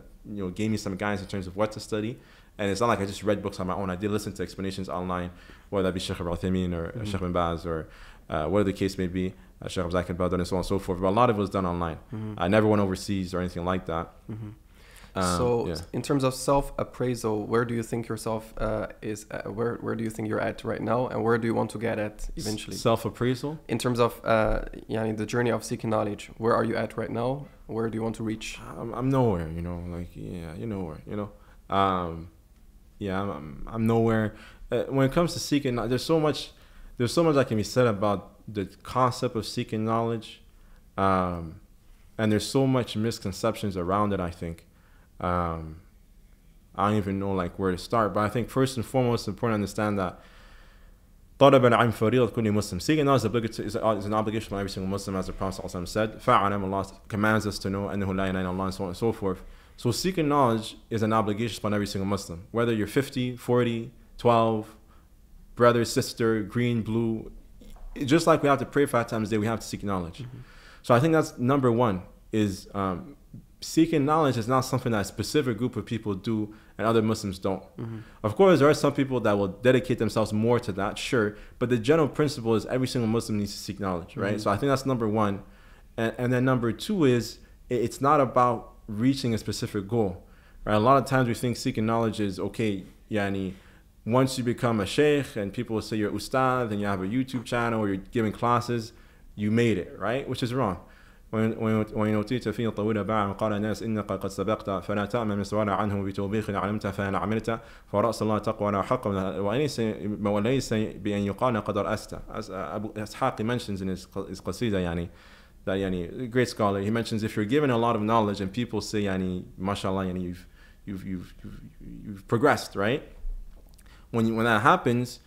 gave me some guidance in terms of what to study. And it's not like I just read books on my own. I did listen to explanations online, whether that be Sheikh Abdul Hay or Sheikh bin Baz or whatever the case may be, Sheikh Abdul Hay and so on and so forth. But a lot of it was done online. I never went overseas or anything like that. In terms of self-appraisal, where do you think yourself is? Where do you think you're at right now, and where do you want to get at eventually? Self-appraisal. In terms of the journey of seeking knowledge, where are you at right now? Where do you want to reach? I'm nowhere. I'm nowhere. When it comes to seeking, there's so much that can be said about the concept of seeking knowledge, and there's so much misconceptions around it. I think. I don't even know like where to start, but I think first and foremost, it's important to understand that طلب العلم فريضة كل Muslim. Seeking knowledge is an obligation on every single Muslim, as the Prophet ﷺ said. فَعَلَمْ, Allah commands us to know أنه لا إله إلا الله, and so on and so forth. So seeking knowledge is an obligation upon every single Muslim, whether you're 50, 40, 12, brother, sister, green, blue. Just like we have to pray 5 times a day, we have to seek knowledge. So I think that's number one, is seeking knowledge is not something that a specific group of people do and other Muslims don't. Of course, there are some people that will dedicate themselves more to that, sure, but the general principle is every single Muslim needs to seek knowledge, right? So I think that's number one. And then number two is, it's not about reaching a specific goal, right? A lot of times we think seeking knowledge is, okay, once you become a sheikh and people will say you're ustad and you have a YouTube channel or you're giving classes, you made it, right? Which is wrong. وإن أوتيت فيه طويل باع قال الناس إنك قد سبقت فلا تأمن من سؤال عنه بتوبيخ علمت فأنا عملت فرأس الله تقوى لا حق وليس بأن يقال قد رأست. As Abu Ishaq mentions in his qasida, that a great scholar, he mentions if you're given a lot of knowledge and people say mashallah, you've progressed, right? When that happens,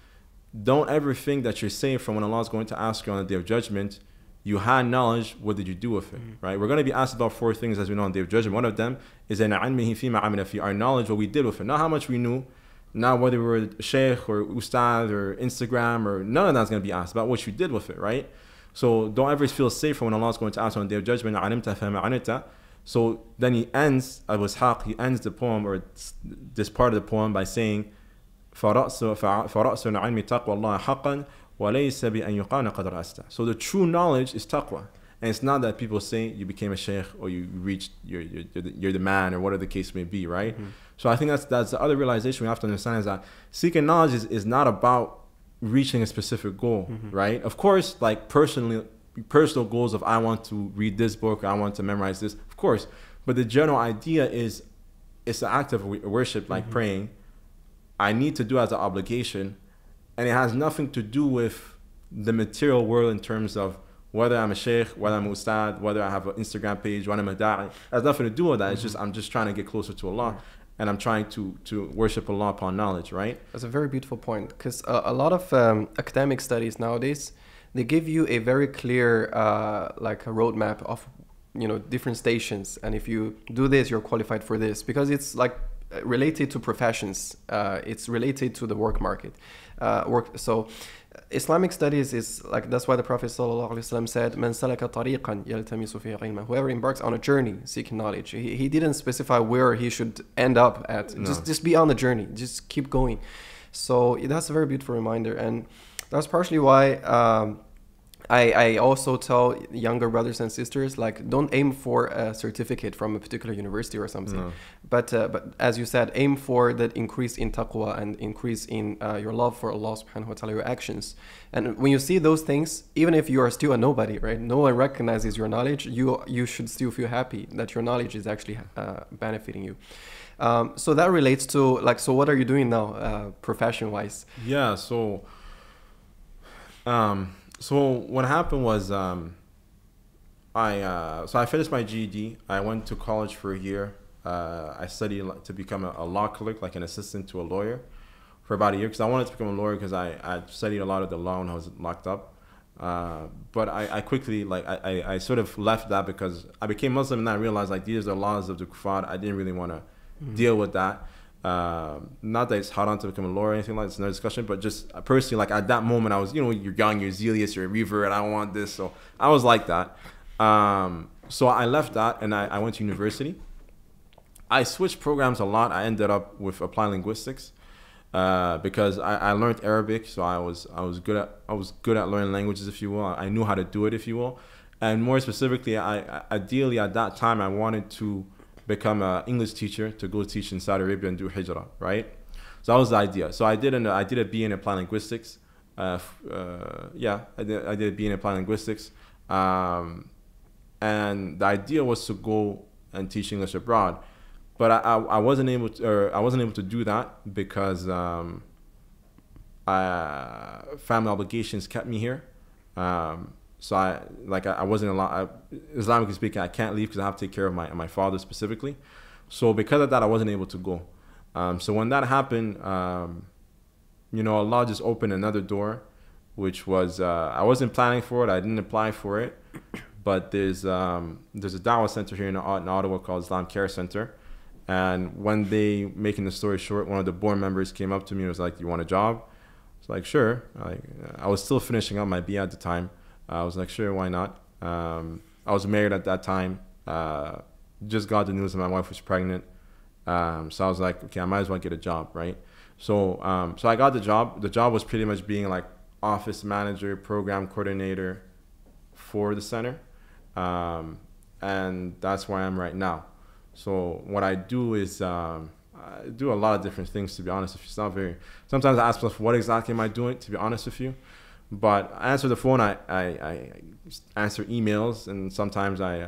don't ever think that you're safe from when Allah is going to ask you on the Day of Judgment. You had knowledge, what did you do with it, right? We're going to be asked about 4 things, as we know, on the Day of Judgment. One of them is our knowledge, what we did with it. Not how much we knew, not whether we were sheikh or ustad or Instagram, or none of that's going to be asked, about what you did with it, right? So don't ever feel safe when Allah is going to ask on the Day of Judgment. So then he ends, Abu Ishaq, he ends the poem, or this part of the poem, by saying, فَرَأْسُ الْعِلْمِ تَقْوَى اللَّهِ حَقًّا وَلَيْسَ بِأَنْ يُقَانَ قَدْ رَأَسْتَ. So the true knowledge is taqwa. And it's not that people say you became a sheikh or you reached, you're the man, or whatever the case may be, right? So I think that's the other realization we have to understand, is that seeking knowledge is not about reaching a specific goal, right? Of course, like personal goals of I want to read this book, or I want to memorize this, of course. But the general idea is it's an act of worship, like praying. I need to do as an obligation. And it has nothing to do with the material world in terms of whether I'm a sheikh, whether I'm a ustad, whether I have an Instagram page, whether I'm a da'i. It has nothing to do with that. It's just, I'm just trying to get closer to Allah. And I'm trying to worship Allah upon knowledge, right? That's a very beautiful point. Because a lot of academic studies nowadays, they give you a very clear like a roadmap of different stations, and if you do this, you're qualified for this, because it's like related to professions. It's related to the work market. So Islamic studies is like, that's why the Prophet ﷺ said, "Man salaka tariqan yaltamisu fihi ilman." Whoever embarks on a journey seeking knowledge. He didn't specify where he should end up at. No. Just be on the journey. Just keep going. So that's a very beautiful reminder, and that's partially why I also tell younger brothers and sisters, like, don't aim for a certificate from a particular university or something. No. But as you said, aim for that increase in taqwa and increase in your love for Allah subhanahu wa ta'ala, your actions. And when you see those things, even if you are still a nobody, right? No one recognizes your knowledge, you should still feel happy that your knowledge is actually benefiting you. So that relates to, like, so what are you doing now, profession-wise? Yeah, so what happened was, I finished my GED. I went to college for a year. I studied to become a law clerk, like an assistant to a lawyer, for about a year, because I wanted to become a lawyer, because I studied a lot of the law when I was locked up. But I quickly, like, I sort of left that because I became Muslim, and I realized, like, these are the laws of the kuffar. I didn't really want to deal with that. Not that it's haram to become a lawyer or anything like that, it's no discussion, but just personally, like, at that moment, I was, you're young, you're zealous, you're a revert, I want this. So I was like that. So I left that, and I went to university. I switched programs a lot. I ended up with applied linguistics, because I learned Arabic, so I was good at learning languages, if you will. I knew how to do it, if you will. And more specifically, ideally at that time, I wanted to become an English teacher, to go teach in Saudi Arabia and do hijrah, right? So that was the idea. So I did a BA in applied linguistics. I did a BA in applied linguistics. And the idea was to go and teach English abroad. But I wasn't able to do that because family obligations kept me here. So I wasn't allowed, Islamically speaking, I can't leave because I have to take care of my father specifically. So because of that, I wasn't able to go. So when that happened, Allah just opened another door, which was, I wasn't planning for it. I didn't apply for it. But there's a Dawah center here in Ottawa called Islamic Care Center. And when they, making the story short, one of the board members came up to me and was like, "You want a job?" I was like, "Sure." I was still finishing up my BA at the time. I was like, "Sure, why not?" I was married at that time. Just got the news that my wife was pregnant. So I was like, okay, I might as well get a job, right? So I got the job. The job was pretty much being like office manager, program coordinator for the center. And that's where I am right now. So what I do is I do a lot of different things, to be honest with you. It's not very, sometimes I ask myself, what exactly am I doing, to be honest with you? But I answer the phone, I answer emails, and sometimes I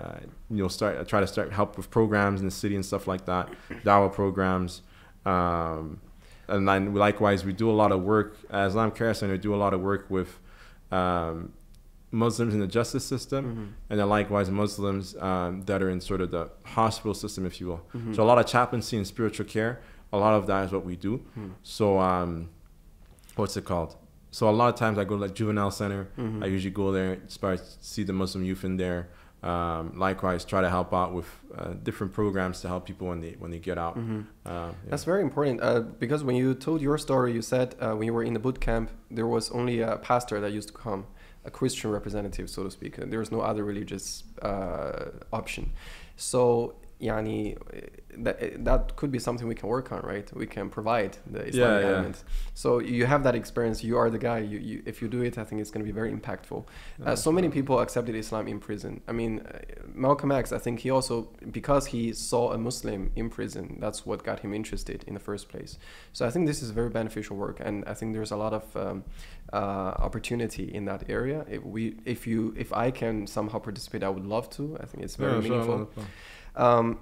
try to start help with programs in the city and stuff like that, Dawah programs. And then likewise, we do a lot of work, as Islamic Care Center, we do a lot of work with Muslims in the justice system, and then likewise Muslims that are in sort of the hospital system, if you will. So a lot of chaplaincy and spiritual care, a lot of that is what we do. So what's it called? So a lot of times I go to like juvenile center. I usually go there, see the Muslim youth in there. Likewise, try to help out with different programs to help people when they get out. Yeah. That's very important, because when you told your story, you said when you were in the boot camp, there was only a pastor that used to come, a Christian representative, so to speak. There was no other religious option. So yani, that could be something we can work on, right? We can provide the Islamic element. So you have that experience. You are the guy. If you do it, I think it's going to be very impactful. So many people accepted Islam in prison. I mean, Malcolm X, I think he also, because he saw a Muslim in prison, that's what got him interested in the first place. So I think this is very beneficial work, and I think there's a lot of opportunity in that area. If I can somehow participate, I would love to. I think it's very meaningful.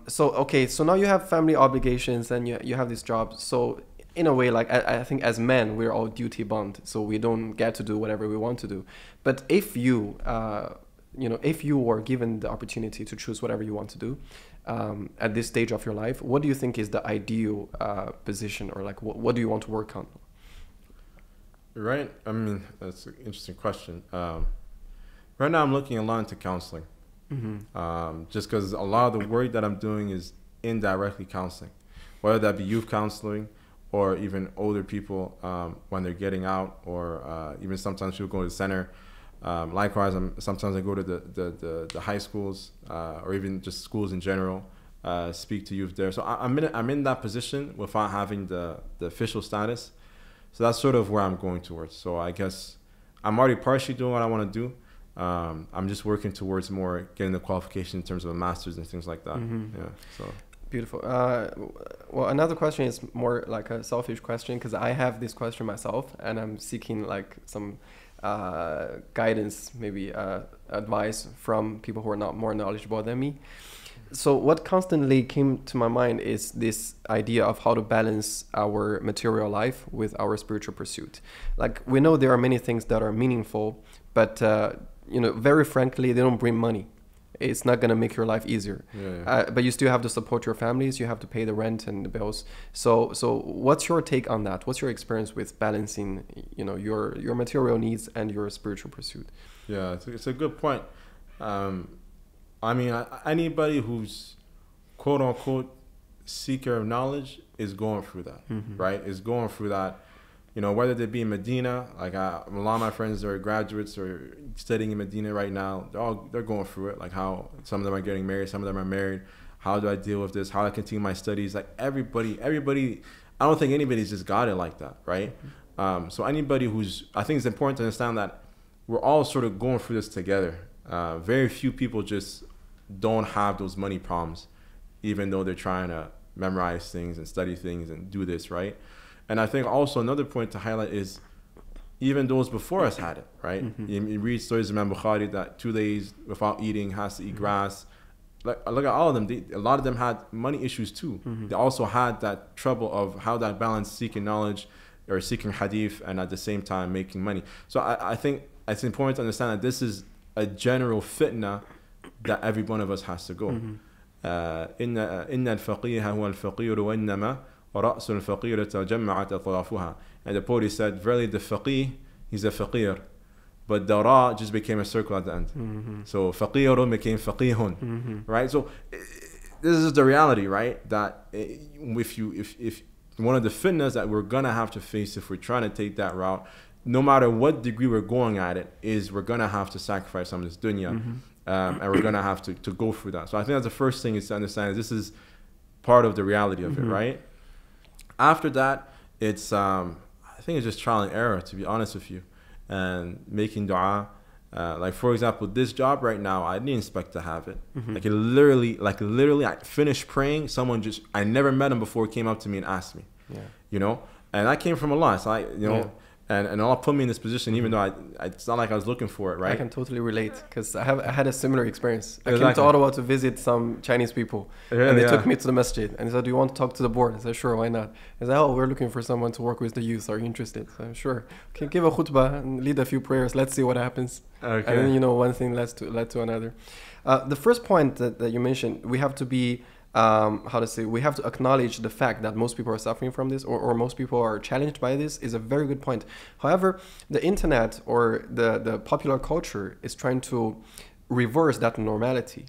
So now you have family obligations and you have this job. So in a way, like I think as men, we're all duty bound, so we don't get to do whatever we want to do. But if you, if you were given the opportunity to choose whatever you want to do at this stage of your life, what do you think is the ideal position, or like what do you want to work on? Right. I mean, that's an interesting question. Right now, I'm looking a lot into counseling. Just because a lot of the work that I'm doing is indirectly counseling, whether that be youth counseling or even older people when they're getting out, or even sometimes people go to the center. Likewise, sometimes I go to the high schools or even just schools in general, speak to youth there. So I'm in that position without having the official status. So that's sort of where I'm going towards. So I guess I'm already partially doing what I want to do. I'm just working towards more getting the qualification in terms of a master's and things like that. Yeah. So. Beautiful. Well, another question is more like a selfish question, because I have this question myself, and I'm seeking like some guidance, maybe advice from people who are not more knowledgeable than me. So what constantly came to my mind is this idea of how to balance our material life with our spiritual pursuit. Like, we know there are many things that are meaningful, but very frankly, they don't bring money. It's not going to make your life easier. But you still have to support your families. You have to pay the rent and the bills. So what's your take on that? What's your experience with balancing, your material needs and your spiritual pursuit? Yeah, it's a good point. Anybody who's quote unquote seeker of knowledge is going through that, right? Is going through that. Whether they be in Medina, like a lot of my friends are graduates or studying in Medina right now, they're going through it. Like how some of them are getting married, some of them are married. How do I deal with this? How do I continue my studies? Like everybody, I don't think anybody's just got it like that, right? So anybody I think it's important to understand that we're all sort of going through this together. Very few people just don't have those money problems, even though they're trying to memorize things and study things and do this, right? And I think also another point to highlight is even those before us had it, right? You read stories of Imam Bukhari that 2 days without eating, has to eat grass. Look at all of them. A lot of them had money issues too. They also had that trouble of how that balance seeking knowledge or seeking hadith and at the same time making money. So I think it's important to understand that this is a general fitna that every one of us has to go. إن الفقيه هو الفقير وإنما ورأس الفقيرة جمعت أطرافها. And the poet said, verily the faqih, he's a faqir, but the ra just became a circle at the end. So faqirun became faqihun, right? So this is the reality, right? That if one of the fitnas that we're gonna have to face if we're trying to take that route, no matter what degree we're going at it, is we're gonna have to sacrifice some of this dunya, and we're gonna have to go through that. So I think that's the first thing, is to understand this is part of the reality of it, right? After that, it's I think it's just trial and error, to be honest with you, and making dua. Like for example, this job right now, I didn't expect to have it. Like literally, I finished praying. Someone I never met him before, came up to me and asked me. And that came from Allah. So and Allah put me in this position, even though it's not like I was looking for it, right? I can totally relate, because I had a similar experience. I came to Ottawa to visit some Chinese people, and they took me to the masjid, and they said, do you want to talk to the board? I said, sure, why not? They said, we're looking for someone to work with the youth. Are you interested? So I'm sure. Okay, give a khutbah and lead a few prayers. Let's see what happens. Okay. And then, one thing led to another. The first point that you mentioned, we have to be we have to acknowledge the fact that most people are suffering from this, or most people are challenged by this, is a very good point. However, the internet or the popular culture is trying to reverse that normality.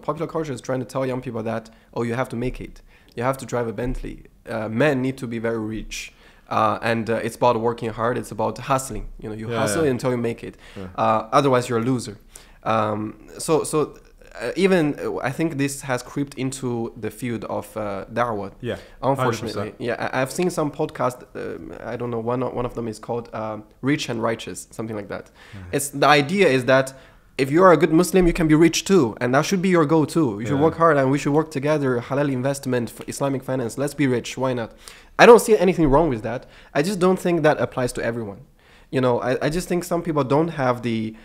Popular culture is trying to tell young people that, you have to make it. You have to drive a Bentley. Men need to be very rich. And it's about working hard. It's about hustling. You hustle until you make it. Otherwise, you're a loser. Even I think this has creeped into the field of da'wah. Yeah, unfortunately. 100%. Yeah, I've seen some podcasts. I don't know. One of them is called "Rich and Righteous," something like that. It's the idea is that if you are a good Muslim, you can be rich too, and that should be your goal too. You should work hard, and we should work together. Halal investment, for Islamic finance. Let's be rich. Why not? I don't see anything wrong with that. I just don't think that applies to everyone. I just think some people don't have the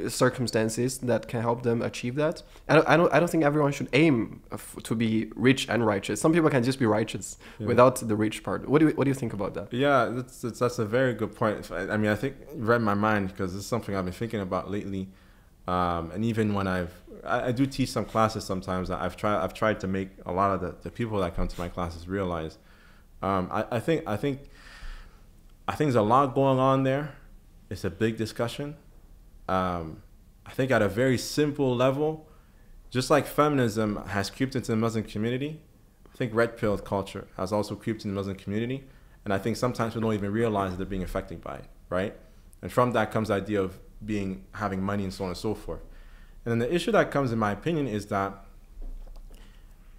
circumstances that can help them achieve that. I don't think everyone should aim to be rich and righteous. Some people can just be righteous without the rich part. What do you think about that? Yeah, that's a very good point. I think you read my mind, because it's something I've been thinking about lately. And even when I do teach some classes sometimes, I've tried to make a lot of the people that come to my classes realize. I think there's a lot going on there. It's a big discussion. I think at a very simple level, just like feminism has creeped into the Muslim community, I think red pill culture has also creeped in the Muslim community. And I think sometimes we don't even realize that they're being affected by it, right? And from that comes the idea of having money and so on and so forth. And then the issue that comes, in my opinion, is that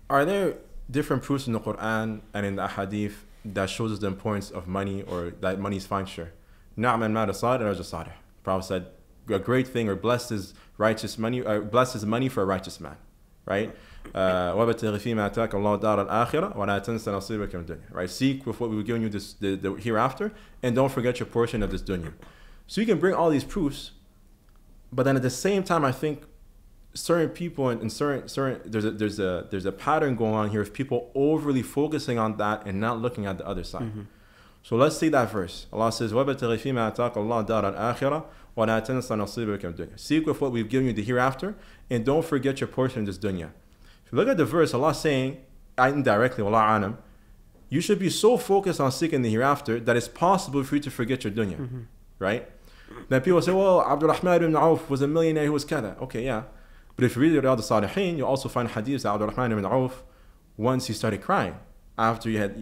are there different proofs in the Quran and in the Hadith that shows us the importance of money, or that money is fine, sure. Na'man ma salih or just salih. The Prophet said, a great thing, or blessed is righteous money, blessed is money for a righteous man, right? وَبَتَغِ فِي مَا أَتَاكَ اللَّهُ دَارَ الْآخِرَةِ وَلَا تَنْسَ نَصِيبَكَ مِنَ الدُّنْيَا. Right? Seek with what we were giving you the hereafter, and don't forget your portion of this dunya. So you can bring all these proofs, but then at the same time, I think certain people and certain there's a pattern going on here of people overly focusing on that and not looking at the other side. Mm-hmm. So let's see that verse. Allah says, وَبَتَغِ فِي مَا أَتَاكَ اللَّهُ دَارَ الْآخِرَةِ وَلَا تَنْسَ نَصِيبَكَ مِنَ الدُّنْيَا. Seek with what we've given you the hereafter, and don't forget your portion of this dunya. If you look at the verse, Allah is saying, indirectly, Wallahu alam, you should be so focused on seeking the hereafter that it's possible for you to forget your dunya, mm-hmm. right? Then people say, well, Abdul Rahman ibn Auf was a millionaire who was kada. Okay, yeah. But if you read Riyadh al-Salihin, you'll also find hadiths that Abdul Rahman ibn Auf, once he started crying, after you had,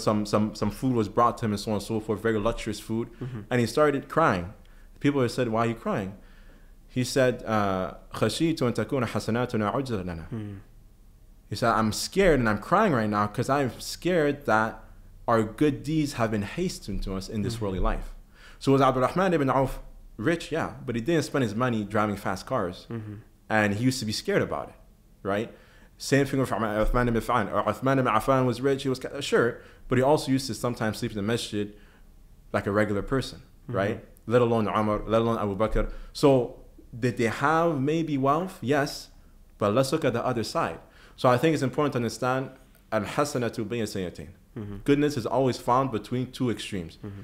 some food was brought to him and so on and so forth, very luxurious food, mm-hmm. and he started crying. People have said, why are you crying? He said, خَشِيتُ أَن تَكُونَ حَسَنَاتُنَا عُجْرًا لَنَا. He said, I'm scared and I'm crying right now because I'm scared that our good deeds have been hastened to us in this mm-hmm. worldly life. So was Abdul Rahman ibn Auf rich? Yeah, but he didn't spend his money driving fast cars. Mm-hmm. And he used to be scared about it, right? Same thing with Uthman ibn Affan. Uthman ibn Affan was rich, he was sure, but he also used to sometimes sleep in the masjid like a regular person, mm-hmm. right? Let alone Umar, let alone Abu Bakr. So did they have maybe wealth? Yes, but let's look at the other side. So I think it's important to understand al-hasanatu bayna sayyatain. Goodness is always found between two extremes. Mm-hmm.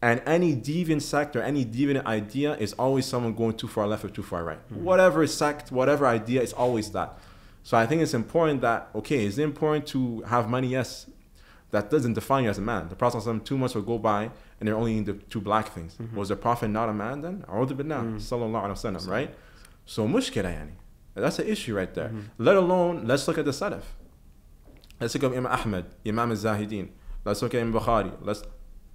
And any deviant sect or any deviant idea is always someone going too far left or too far right. Mm-hmm. Whatever sect, whatever idea, it's always that. So I think it's important that, okay, is it important to have money? Yes. That doesn't define you as a man. The Prophet ﷺ, 2 months will go by and they're only eating the two black things. Mm-hmm. Was the Prophet not a man then? A'udhu billah, sallallahu alayhi wa sallam, right? So mushkila yani. That's an issue right there. Mm-hmm. Let alone, let's look at the Salaf. Let's look at Imam Ahmad, Imam al-Zahidin. Let's look at Imam Bukhari.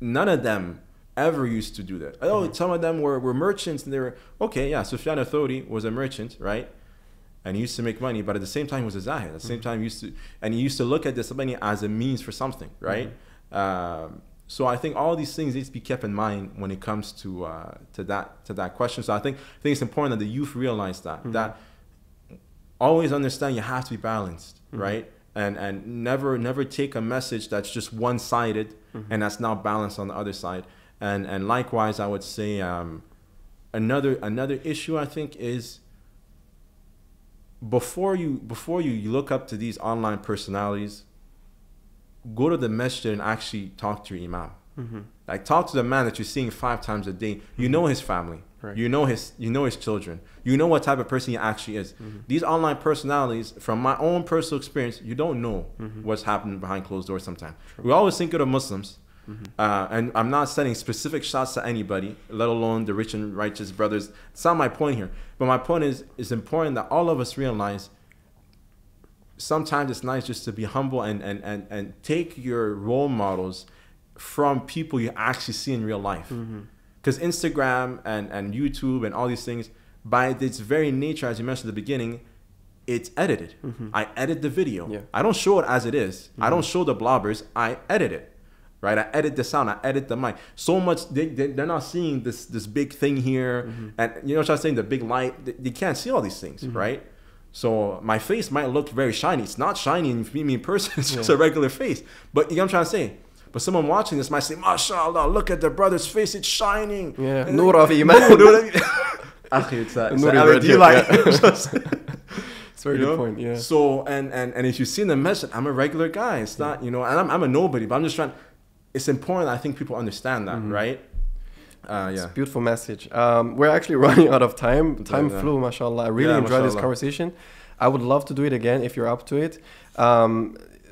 None of them ever used to do that. Oh, some of them were merchants and they were, okay, yeah, Sufyan al-Thawri was a merchant, right? And he used to make money, but at the same time he was a Zahid. At the same time he used to look at this money as a means for something, right? So I think all these things need to be kept in mind when it comes to that question. So I think it's important that the youth realize that always understand you have to be balanced, right? And never take a message that's just one-sided and that's not balanced on the other side. And likewise, I would say another issue I think is before you look up to these online personalities, go to the masjid and actually talk to your imam. Like talk to the man that you're seeing 5 times a day. You know his family. Right. You know his children. You know what type of person he actually is. These online personalities, from my own personal experience, you don't know what's happening behind closed doors sometimes. We always think of the Muslims. And I'm not sending specific shots to anybody, let alone the rich and righteous brothers. It's not my point here. But my point is, it's important that all of us realize sometimes it's nice just to be humble and take your role models from people you actually see in real life. Because Instagram and YouTube and all these things, by its very nature, as you mentioned at the beginning, it's edited. I edit the video. Yeah. I don't show it as it is. I don't show the blobbers. I edit it. Right? I edit the sound. I edit the mic. So much, they're not seeing this big thing here. And you know what I'm saying? The big light. They can't see all these things, right? So my face might look very shiny. It's not shiny in me in person. It's just a regular face. But you know what I'm trying to say? But someone watching this might say, MashaAllah, look at the brother's face. It's shining. Yeah. Nur of Iman. It's a very good point. Yeah. So, and if you see in the message, I'm a regular guy. It's not, and I'm a nobody, but I'm just trying. It's important. I think people understand that, right? It's a beautiful message. We're actually running out of time. Time flew, mashallah. I really enjoyed this conversation. I would love to do it again if you're up to it.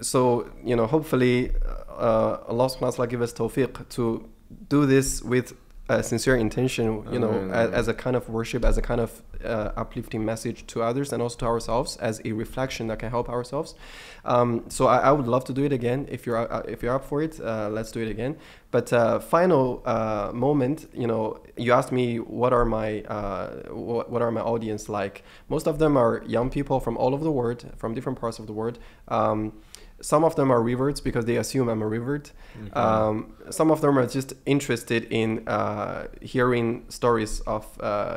So, hopefully Allah subhanahu wa ta'ala give us tawfiq to do this with sincere intention, you know, as a kind of worship, as a kind of uplifting message to others and also to ourselves, as a reflection that can help ourselves. So I would love to do it again. If you're up for it, let's do it again. But final moment, you know, you asked me what are my audience like. Most of them are young people from all over the world, from different parts of the world. Some of them are reverts because they assume I'm a revert. Okay. Some of them are just interested in hearing stories of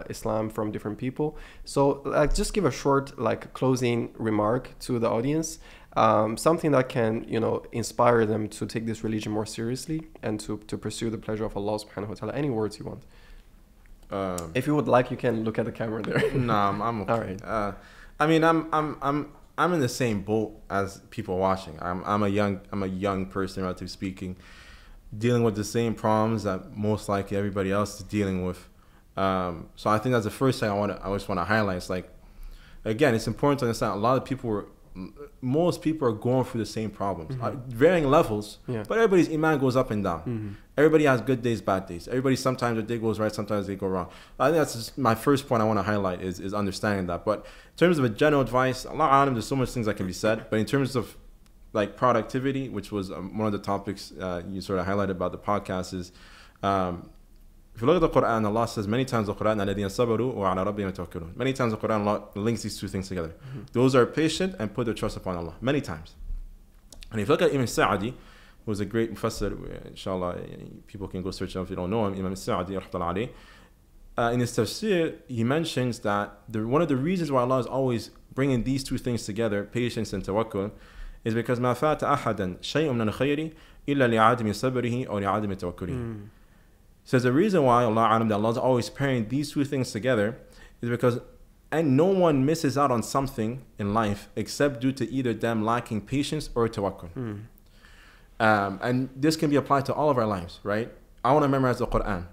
Islam from different people. So just give a short closing remark to the audience, something that can, you know, inspire them to take this religion more seriously and to pursue the pleasure of Allah subhanahu wa ta'ala. Any words you want. If you would like, you can look at the camera there. No, I'm okay. All right. I mean, I'm in the same boat as people watching. I'm a young person, relatively speaking, dealing with the same problems that most likely everybody else is dealing with. So I think that's the first thing I just want to highlight. It's like, again, it's important to understand most people are going through the same problems, varying levels, but everybody's iman goes up and down. Everybody has good days, bad days. Everybody, sometimes their day goes right, sometimes they go wrong. I think that's just my first point I want to highlight is understanding that. But in terms of a general advice, Allah, there's so much things that can be said. But in terms of like productivity, which was one of the topics you sort of highlighted about the podcast, is if you look at the Quran, Allah says many times in the Quran, الَّذِينَ صَبَرُوا وَعَلَى رَبِّهِمْ يَتَوَكَّلُونَ. Many times the Quran, Allah links these two things together. Those are patient and put their trust upon Allah. Many times. And if you look at Imam Sa'adi, who was a great mufassir, inshallah, people can go search him if you don't know him, Imam Sa'adi, rahmatullahi alayhi. In his tafsir, he mentions that one of the reasons why Allah is always bringing these two things together, patience and tawakkul, is because مَا فَاتَ أَحَدًا شَيْءٌ مِنَ الْخَيْرِ إِلَّا لِعَادِمِ صَبْرِهِ أو لِعَادِمِ تَوَكُّلِهِ. Says the reason why Allah is always pairing these two things together is because no one misses out on something in life except due to either them lacking patience or tawakkul. And this can be applied to all of our lives, right? I want to memorize the Quran.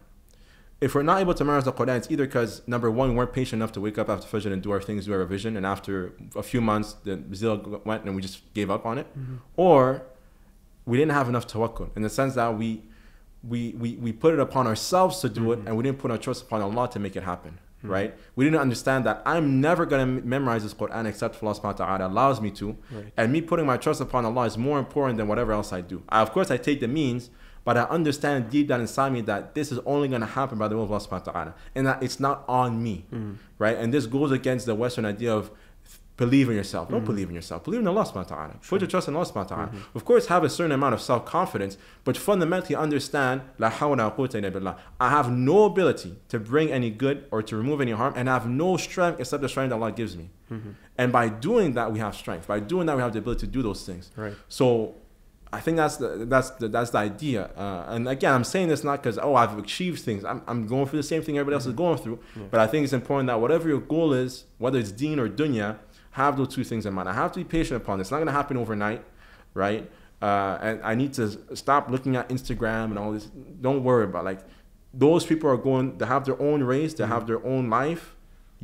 If we're not able to memorize the Quran, it's either because, number one, we weren't patient enough to wake up after Fajr and do our things, do our revision, and after a few months, the zeal went and we just gave up on it. Or we didn't have enough tawakkul, in the sense that we put it upon ourselves to do it, and we didn't put our trust upon Allah to make it happen, right? We didn't understand that I'm never going to memorize this Quran except for Allah subhanahu wa ta'ala allows me to, and me putting my trust upon Allah is more important than whatever else I do. Of course, I take the means, but I understand deep down inside me that this is only going to happen by the will of Allah subhanahu wa ta'ala, and that it's not on me, right? And this goes against the Western idea of believe in yourself. Don't believe in yourself. Believe in Allah subhanahu wa ta'ala. Put your trust in Allah subhanahu wa ta'ala. Of course, have a certain amount of self-confidence, but fundamentally understand, La hawla wa quwwata illa billah. I have no ability to bring any good or to remove any harm, and I have no strength except the strength that Allah gives me. And by doing that, we have strength. By doing that, we have the ability to do those things. Right. So I think that's the idea. And again, I'm saying this not because, I've achieved things. I'm going through the same thing everybody else is going through. But I think it's important that whatever your goal is, whether it's deen or dunya, have those two things in mind. I have to be patient upon this. It's not going to happen overnight, right? And I need to stop looking at Instagram and all this. Don't worry about those people are they have their own race, they have their own life.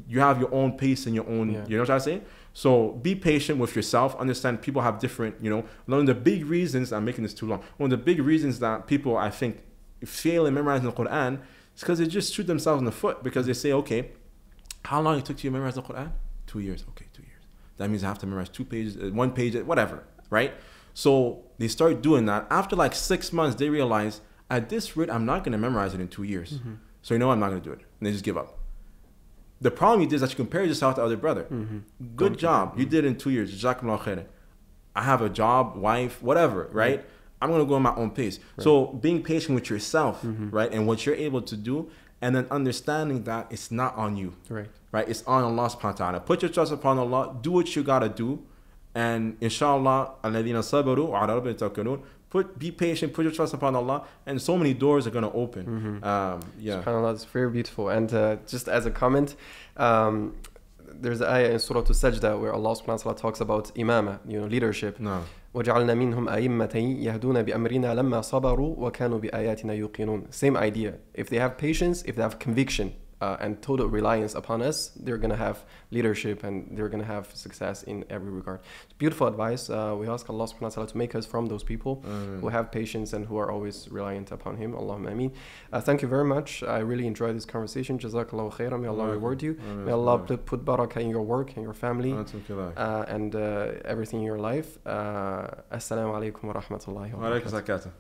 You have your own pace and your own, you know what I'm saying? So be patient with yourself. Understand people have different, one of the big reasons, I'm making this too long, one of the big reasons that people, I think, fail in memorizing the Quran is because they just shoot themselves in the foot, because they say, okay, how long it took you to memorize the Quran? 2 years. Okay, 2 years. That means I have to memorize 2 pages, 1 page, whatever, right? So they start doing that. After 6 months, they realize, at this rate, I'm not going to memorize it in 2 years. So I'm not going to do it. And they just give up. The problem you did is that you compare yourself to other brother. Good job. You did it in 2 years. Jazakumullah khairan. I have a job, wife, whatever, right? I'm going to go at my own pace. Right. So being patient with yourself, right? And what you're able to do, and then understanding that it's not on you. Right? It's on Allah subhanahu wa ta'ala. Put your trust upon Allah. Do what you got to do. And inshallah, الَّذِينَ صَبَرُوا وَعَلَى رَبِّهِمْ يَتَوَكَّلُونَ. Be patient, put your trust upon Allah, and so many doors are going to open. SubhanAllah, it's very beautiful. And just as a comment, there's an ayah in Surah Al-Sajda where Allah subhanahu wa ta'ala talks about imama, leadership. No. وَجَعَلْنَا مِنْهُمْ أَئِمَّةً يَهْدُونَ بِأَمْرِنَا لَمَّا صَبَرُوا وَكَانُوا بِآيَاتِنَا يُوقِنُونَ. Same idea. If they have patience, if they have conviction, and total reliance upon us, they're going to have leadership and they're going to have success in every regard. Beautiful advice. We ask Allah subhanahu wa ta'ala to make us from those people who have patience and who are always reliant upon Him. Allahumma ameen. Thank you very much. I really enjoyed this conversation. Jazakallahu khairan. May Allah reward you. May Allah put barakah in your work, in your family, and everything in your life. Assalamu alaikum wa rahmatullahi wa barakatuh.